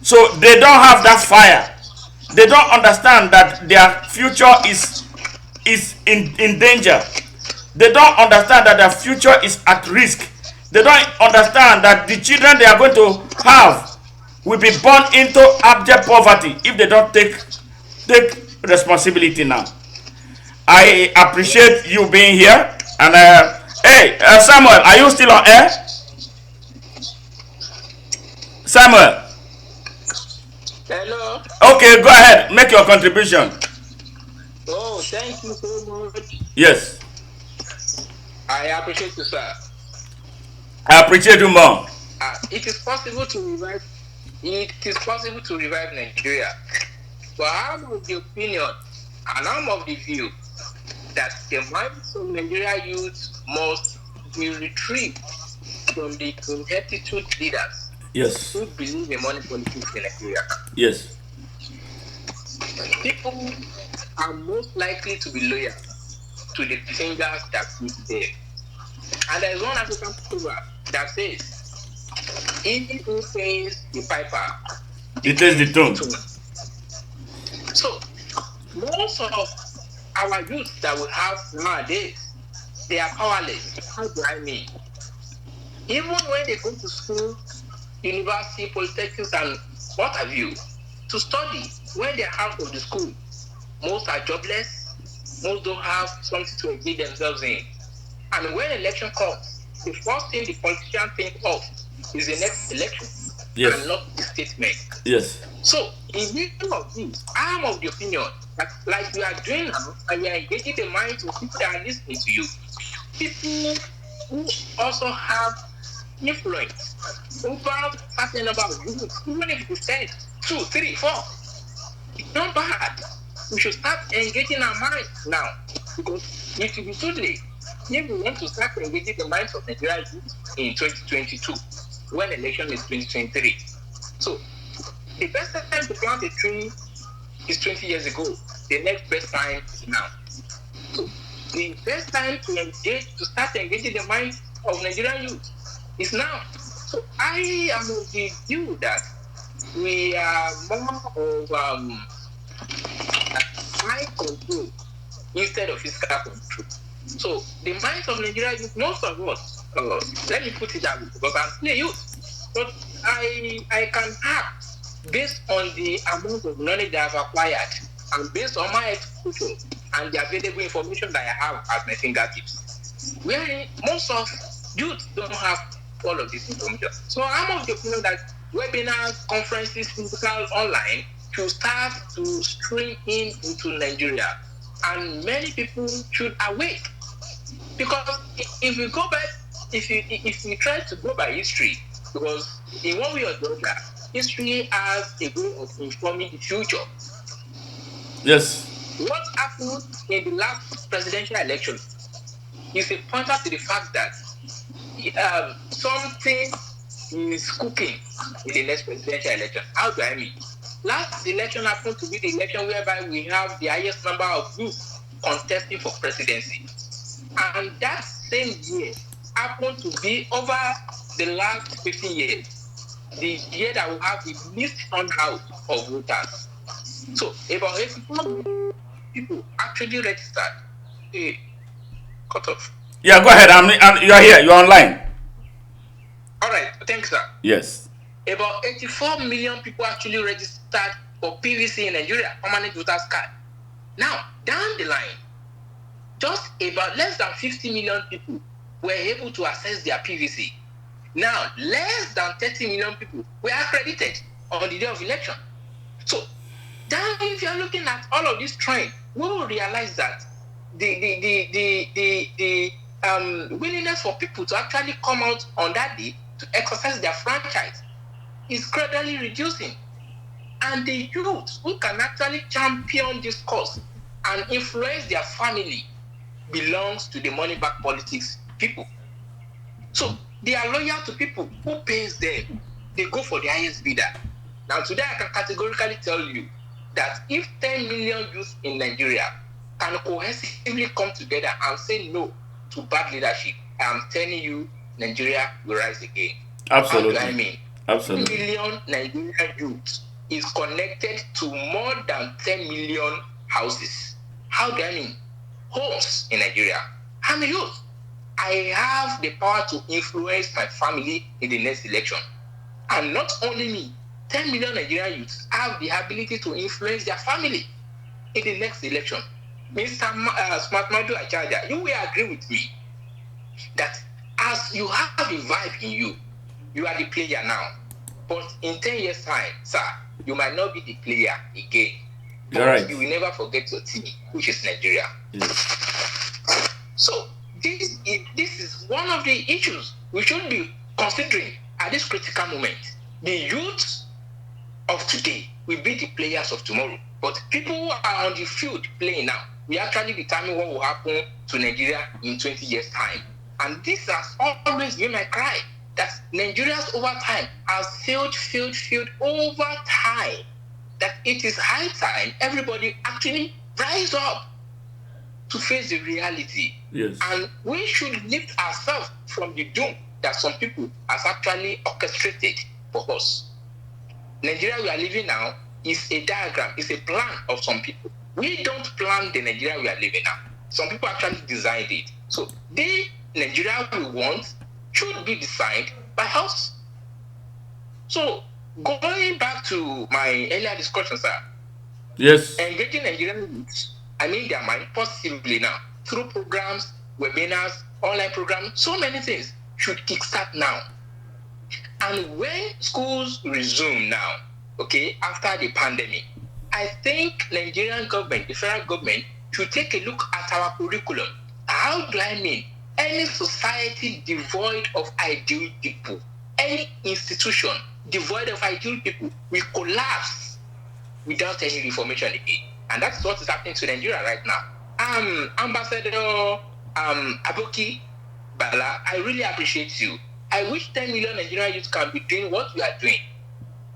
So they don't have that fire. They don't understand that their future is in danger. They don't understand that their future is at risk. They don't understand that the children they are going to have will be born into abject poverty if they don't take responsibility now. I appreciate you being here. And hey, Samuel, are you still on air? Samuel. Hello. Okay, go ahead. Make your contribution. Oh, thank you so much. Yes. I appreciate you, sir. I appreciate you more. It is possible to revive. It is possible to revive Nigeria. But I'm of the opinion, and I'm of the view that the minds of Nigeria youth must be retrieved from the competitive leaders. Yes. who believe in money politics in Nigeria. Yes. People are most likely to be loyal to the fingers that feed them. And there is one African proverb that says, "He who pays the piper, It is the tone. So, most of our youth that we have nowadays, they are powerless. How do I mean? Even when they go to school, university, polytechnics, and what have you, to study, when they're out of the school, most are jobless, most don't have something to engage themselves in. And when election comes, the first thing the politician think of is the next election, Yes. and not the statement. Yes. So, in view of this, I am of the opinion that, like we are doing now, and we are engaging the minds of people that are listening to you, people who also have influence over a certain number of youth, even if it's 10, 2, 3, 4, it's not bad. We should start engaging our minds now, because it will be too late if we want to start engaging the minds of Nigerian youth in 2022, when election is 2023. So, the best time to plant a tree is 20 years ago. The next best time is now. So, the best time to engage, to start engaging the minds of Nigerian youth is now. So, I am of the view that we are more of mind control instead of fiscal control. So, the minds of Nigerian youth, most of us, let me put it that way, because I'm still a youth, but I can act based on the amount of knowledge that I've acquired and based on my exposure and the available information that I have at my fingertips. Where most of youth don't have all of this information. So I'm of the opinion that webinars, conferences, physical, online should start to stream in into Nigeria. And many people should awake. Because if we go back, if we try to go by history, because in one way or the other, history has a way of informing the future. Yes. What happened in the last presidential election is a pointer to the fact that something is cooking in the next presidential election. How do I mean? Last election happened to be the election whereby we have the highest number of youth contesting for presidency. And that same year happened to be over the last 15 years, the year that we have the least turnout of voters. So about 84 people actually registered. Cut off. Yeah, go ahead. You are here. You are online. All right, thanks, sir. Yes. About 84 million people actually registered for PVC in Nigeria, permanent voters card. Now, down the line, just about less than 50 million people were able to access their PVC. Now, less than 30 million people were accredited on the day of election. So, now if you are looking at all of this trend, we will realize that the willingness for people to actually come out on that day to exercise their franchise is gradually reducing. And the youth who can actually champion this cause and influence their family belongs to the money back politics people. So they are loyal to people who pays them. They go for the highest bidder. Now today I can categorically tell you that if 10 million youth in Nigeria can cohesively come together and say no to bad leadership, I am telling you, Nigeria will rise again. Absolutely. How do I mean? Absolutely. 1 million Nigerian youth is connected to more than 10 million houses. How do I mean? Homes in Nigeria. I'm a youth. I have the power to influence my family in the next election. And not only me, 10 million Nigerian youths have the ability to influence their family in the next election. Mr. Smart Madu Ajaja, you will agree with me that as you have a vibe in you, you are the player now. But in 10 years' time, sir, you might not be the player again. You're right. You will never forget your team, which is Nigeria. Yes. So this is one of the issues we should be considering at this critical moment. The youth of today will be the players of tomorrow. But people who are on the field playing now, we actually determine what will happen to Nigeria in 20 years' time. And this has always been my cry. that Nigerians over time has failed over time, that it is high time everybody actually rise up to face the reality. Yes. And we should lift ourselves from the doom that some people has actually orchestrated for us. Nigeria we are living now is a diagram, is a plan of some people. We don't plan the Nigeria we are living now. Some people actually designed it. So the Nigeria we want should be designed by us. So going back to my earlier discussion, sir. Yes. Engaging Nigerian youths, I mean their mind positively now through programs, webinars, online programs, so many things should kickstart now. And when schools resume now, okay, after the pandemic, I think Nigerian government, the federal government, should take a look at our curriculum. How do I mean? Any society devoid of ideal people, any institution devoid of ideal people will collapse without any reformation again. And that's what is happening to Nigeria right now. Ambassador Aboki, Bala, I really appreciate you. I wish 10 million Nigerian youth can be doing what we are doing.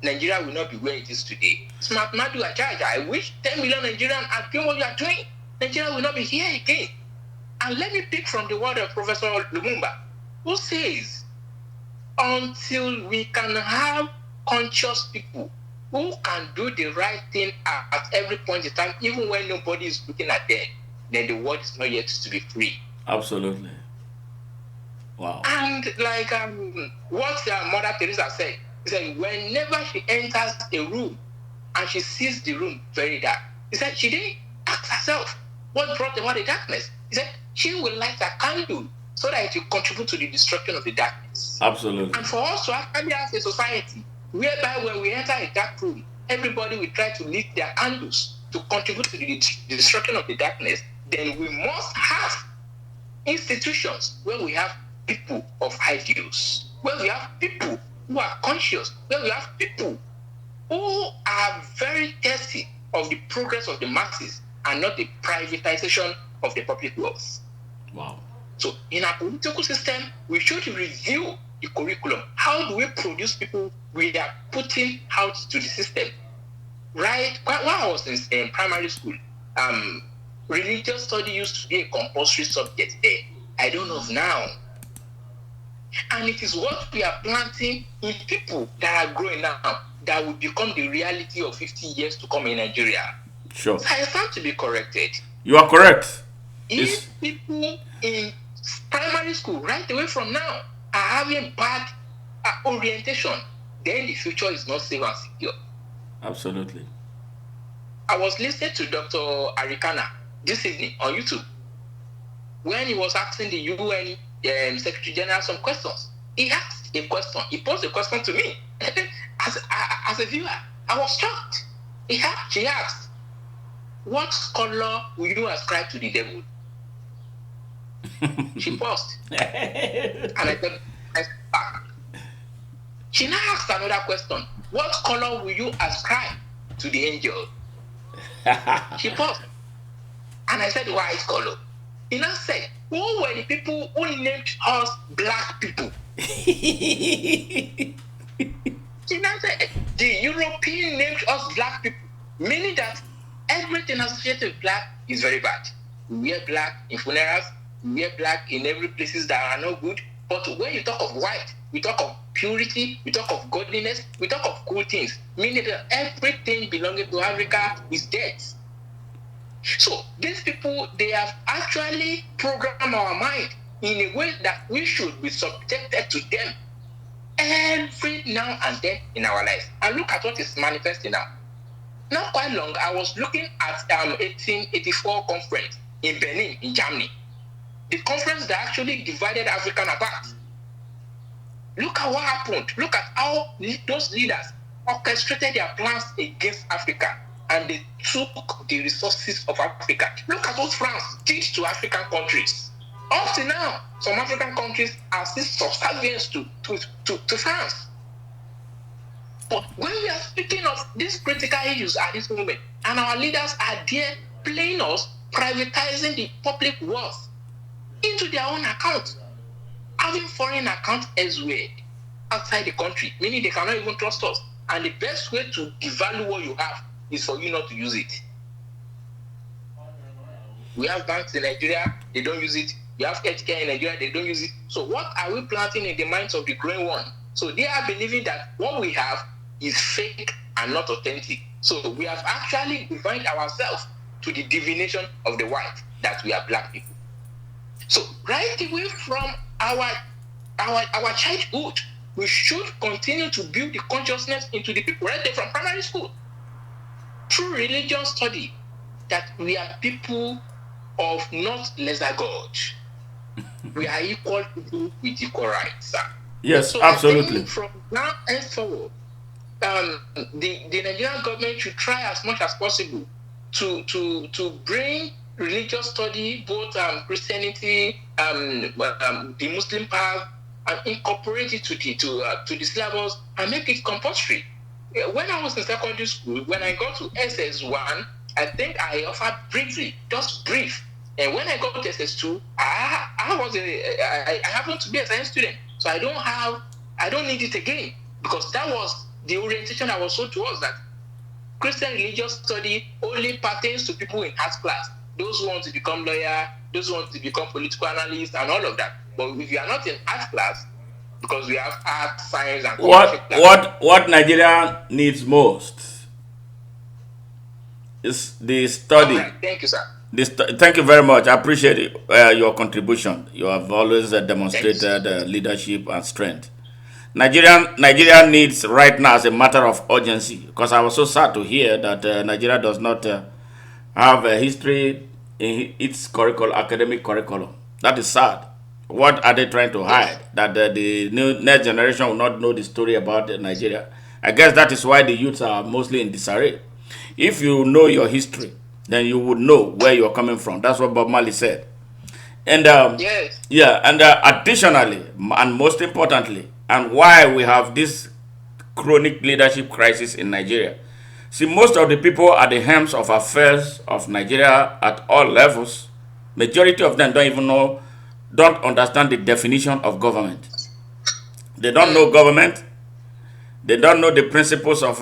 Nigeria will not be where it is today. Smart Madu Ajaja, I wish 10 million Nigerians are doing what you are doing. Nigeria will not be here again. And let me pick from the word of Professor Lumumba, who says, until we can have conscious people who can do the right thing at every point in time, even when nobody is looking at them, then the world is not yet to be free. Absolutely. Wow. And like what Mother Teresa said, he said, whenever she enters a room and she sees the room very dark, he said she didn't ask herself what brought about the darkness. He said she will light a candle so that it will contribute to the destruction of the darkness. Absolutely. And for us to actually have a society whereby when we enter a dark room, everybody will try to lit their candles to contribute to the destruction of the darkness, then we must have institutions where we have people of ideals, where we have people who are conscious, where we have people who are very thirsty of the progress of the masses and not the privatization of the public wealth. Wow. So in our political system, we should review the curriculum. How do we produce people we are putting out to the system? Right? While I was in primary school, religious study used to be a compulsory subject there. I don't know now. And it is what we are planting in people that are growing now that will become the reality of 50 years to come in Nigeria. Sure. So I stand to be corrected. You are correct. If people in primary school right away from now are having bad orientation, then the future is not safe and secure. Absolutely. I was listening to Dr. Arikana this evening on YouTube when he was asking the UN Secretary General some questions. He asked a question. He posed a question to me. as a viewer, I was shocked. She asked, what color will you ascribe to the devil? She paused. And I said, back. She now asked another question. What color will you ascribe to the angel? She paused. And I said, white color. He now said, who were the people who named us black people? She now said, the European named us black people, meaning that everything associated with black is very bad. We wear black in funerals, we wear black in every places that are not good. But when you talk of white, we talk of purity, we talk of godliness, we talk of good things, meaning that everything belonging to Africa is dead. So these people, they have actually programmed our mind in a way that we should be subjected to them every now and then in our lives. And look at what is manifesting now. Not quite long, I was looking at 1884 conference in Berlin, in Germany. The conference that actually divided Africa apart. Look at what happened. Look at how those leaders orchestrated their plans against Africa, and they took the resources of Africa. Look at what France did to African countries. Up to now, some African countries are still subservient to France. But when we are speaking of these critical issues at this moment, and our leaders are there playing us, privatizing the public wealth into their own account, having foreign accounts elsewhere, outside the country, meaning they cannot even trust us. And the best way to devalue what you have is for you not to use it. We have banks in Nigeria, they don't use it. We have healthcare in Nigeria, they don't use it. So what are we planting in the minds of the growing one? So they are believing that what we have is fake and not authentic. So we have actually defined ourselves to the divination of the white, that we are black people. So right away from our childhood, we should continue to build the consciousness into the people right there from primary school. Through religion study, that we are people of not lesser God. We are equal people with equal rights. Yes, so absolutely. From now and forward, the Nigerian government should try as much as possible to bring religious study, both Christianity, the Muslim path, and incorporate it to the syllabus and make it compulsory. When I was in secondary school, when I got to SS1, I think I offered briefly, just brief. And when I got to SS2, I happened to be a science student, so I don't need it again, because that was the orientation I was sold to us, that Christian religious study only pertains to people in arts class, those who want to become lawyer, those who want to become political analyst, and all of that. But if you are not in arts class, because we have art, science, and what Nigeria needs most is the study. Right. Thank you, sir. Thank you very much. I appreciate it, your contribution. You have always demonstrated leadership and strength. Nigeria needs right now, as a matter of urgency, because I was so sad to hear that Nigeria does not have a history in its academic curriculum. That is sad. What are they trying to hide? That the next generation will not know the story about Nigeria. I guess that is why the youths are mostly in disarray. If you know your history, then you would know where you're coming from. That's what Bob Marley said. And yes. Yeah, and additionally, and most importantly, and why we have this chronic leadership crisis in Nigeria. See, most of the people at the helms of affairs of Nigeria at all levels, majority of them don't understand the definition of government. They don't know government. They don't know the principles of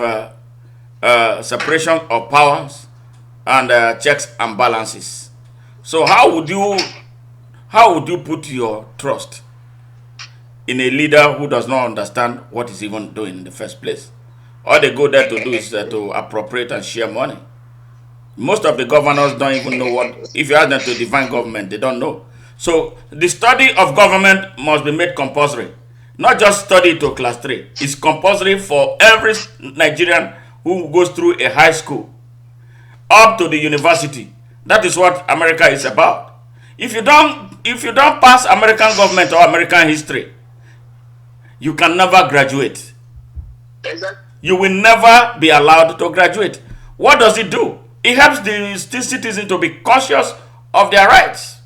separation of powers and checks and balances. So how would you put your trust in a leader who does not understand what he's even doing in the first place? All they go there to do is to appropriate and share money. Most of the governors don't even know what. If you ask them to define government, they don't know. So the study of government must be made compulsory. Not just study to class 3. It's compulsory for every Nigerian who goes through a high school up to the university. That is what America is about. If you don't pass American government or American history, you can never graduate. Exactly. You will never be allowed to graduate. What does it do? It helps the citizen to be conscious of their rights.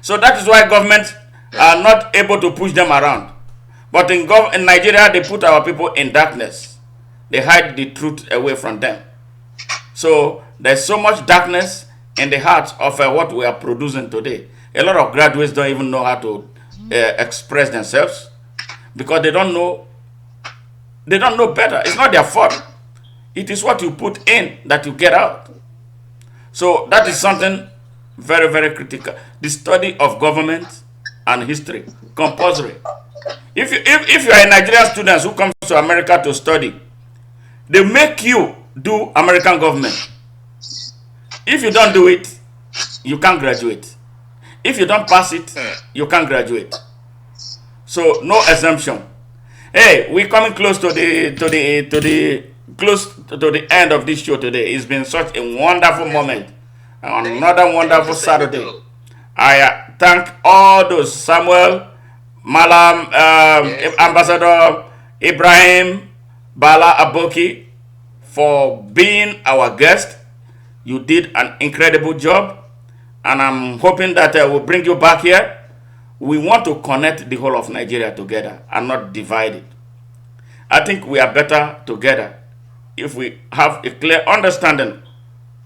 So that is why governments are not able to push them around. But in Nigeria, they put our people in darkness. They hide the truth away from them. So there's so much darkness in the hearts of what we are producing today. A lot of graduates don't even know how to express themselves because they don't know better. It's not their fault. It is what you put in that you get out. So that is something very, very critical. The study of government and history, compulsory. If you are a Nigerian student who comes to America to study, they make you do American government. If you don't do it, you can't graduate. If you don't pass it, you can't graduate. So no exemption. Hey, we're coming close to the end of this show today. It's been such a wonderful moment. Another wonderful Saturday. I thank all those Samuel, Malam, Ambassador Ibrahim, Bala Aboki for being our guest. You did an incredible job, and I'm hoping that we'll bring you back here. We want to connect the whole of Nigeria together and not divide it. I think we are better together if we have a clear understanding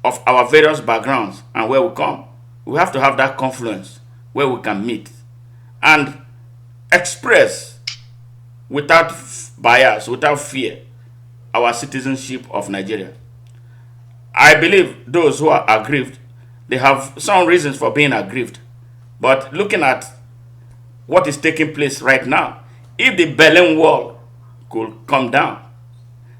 of our various backgrounds and where we come. We have to have that confluence where we can meet and express without bias, without fear, our citizenship of Nigeria. I believe those who are aggrieved, they have some reasons for being aggrieved. But looking at what is taking place right now, if the Berlin Wall could come down,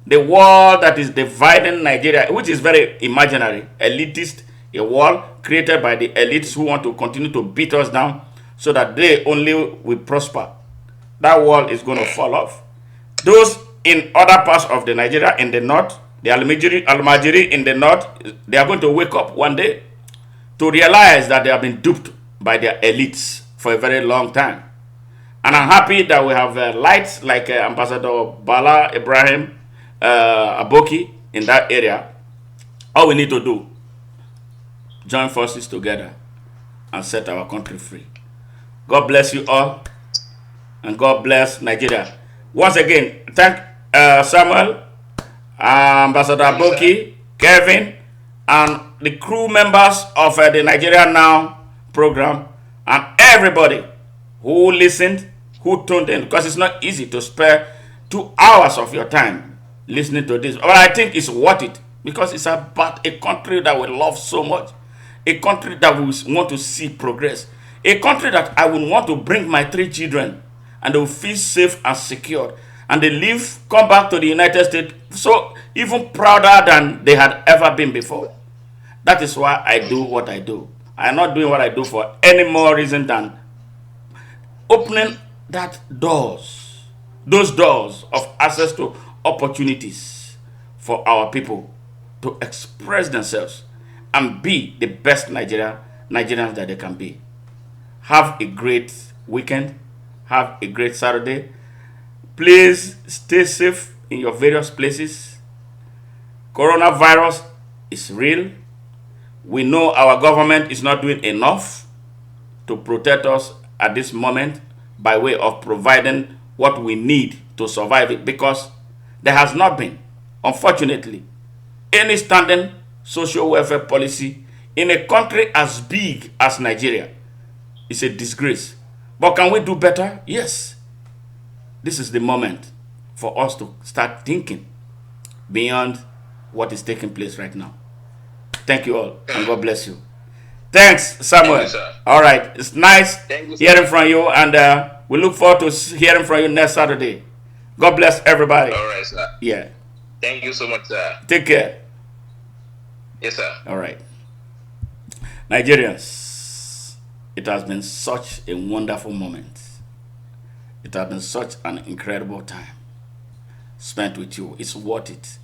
the wall that is dividing Nigeria, which is very imaginary, elitist, a wall created by the elites who want to continue to beat us down so that they only will prosper, that wall is going to fall off. Those in other parts of the Nigeria, in the north, the Almajiri in the north, they are going to wake up one day to realize that they have been duped by their elites for a very long time. And I'm happy that we have lights like Ambassador Bala Ibrahim, Aboki in that area. All we need to do, join forces together and set our country free. God bless you all, and God bless Nigeria. Once again, thank Samuel, Ambassador Aboki, Kevin, and the crew members of the Nigeria Now program, and everybody who listened, who tuned in, because it's not easy to spare 2 hours of your time listening to this. But I think it's worth it, because it's about a country that we love so much, a country that we want to see progress, a country that I would want to bring my 3 children and they will feel safe and secure, and they come back to the United States so even prouder than they had ever been before. That is why I do what I do. I am not doing what I do for any more reason than opening those doors of access to opportunities for our people to express themselves and be the best Nigerians that they can be. Have a great weekend. Have a great Saturday. Please stay safe in your various places. Coronavirus is real. We know our government is not doing enough to protect us at this moment by way of providing what we need to survive it, because there has not been, unfortunately, any standing social welfare policy in a country as big as Nigeria. It's a disgrace. But can we do better? Yes. This is the moment for us to start thinking beyond what is taking place right now. Thank you all, and God bless you. Thanks, Samuel. Thank you, sir. All right. It's nice Thank you, sir. hearing from you, and we look forward to hearing from you next Saturday. God bless everybody. All right, sir. Yeah. Thank you so much, sir. Take care. Yes, sir. All right. Nigerians, it has been such a wonderful moment. It has been such an incredible time spent with you. It's worth it.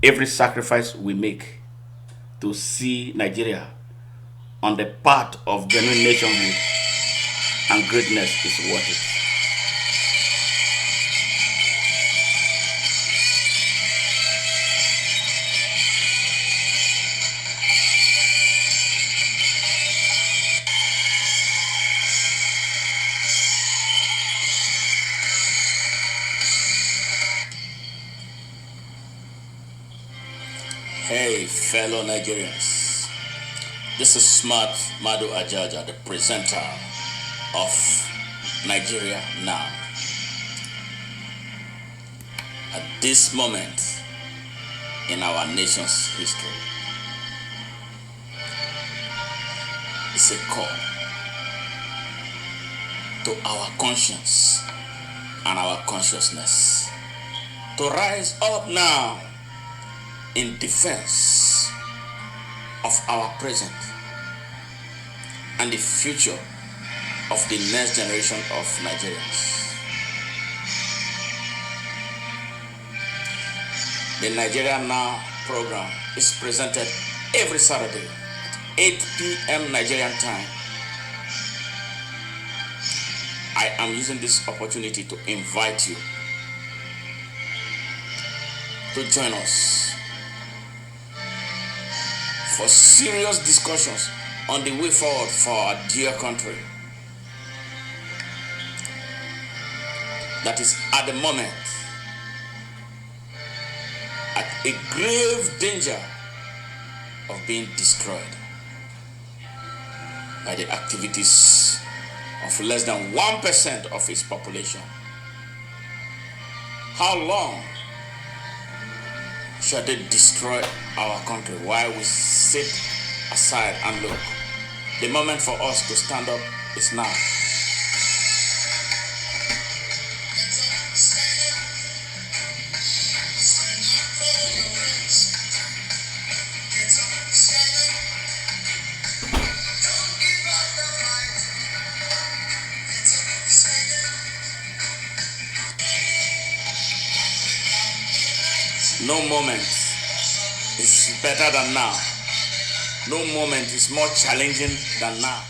Every sacrifice we make to see Nigeria on the path of genuine nationhood and greatness is worth it. Hey, fellow Nigerians. This is Smart Madu Ajaja, the presenter of Nigeria Now. At this moment in our nation's history, it's a call to our conscience and our consciousness to rise up now in defense of our present and the future of the next generation of Nigerians. The Nigeria Now program is presented every Saturday at 8 p.m. Nigerian time. I am using this opportunity to invite you to join us for serious discussions on the way forward for our dear country that is at the moment at a grave danger of being destroyed by the activities of less than 1% of its population. How long shall they destroy our country while we sit aside and look? The moment for us to stand up is now. No moment is better than now. No moment is more challenging than now.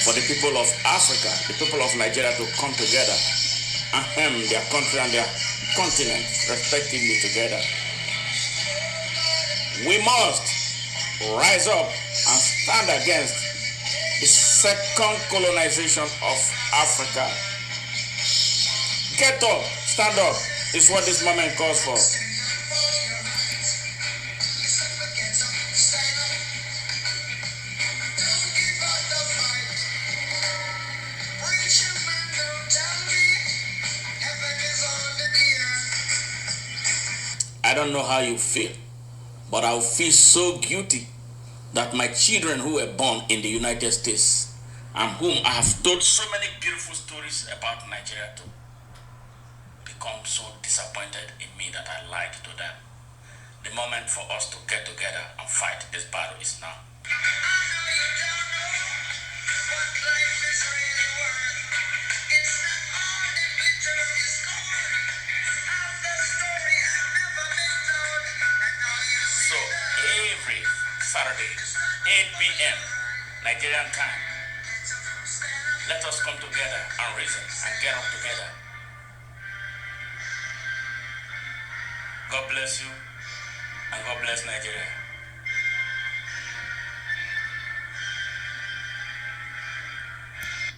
For the people of Africa, the people of Nigeria to come together and hem their country and their continent respectively together. We must rise up and stand against the second colonization of Africa. Get up, stand up, is what this moment calls for. I don't know how you feel, but I feel so guilty that my children who were born in the United States and whom I have told so many beautiful stories about Nigeria to become so disappointed in me that I lied to them. The moment for us to get together and fight this battle is now. Saturday, 8 p.m. Nigerian time. Let us come together and reason and get up together. God bless you and God bless Nigeria.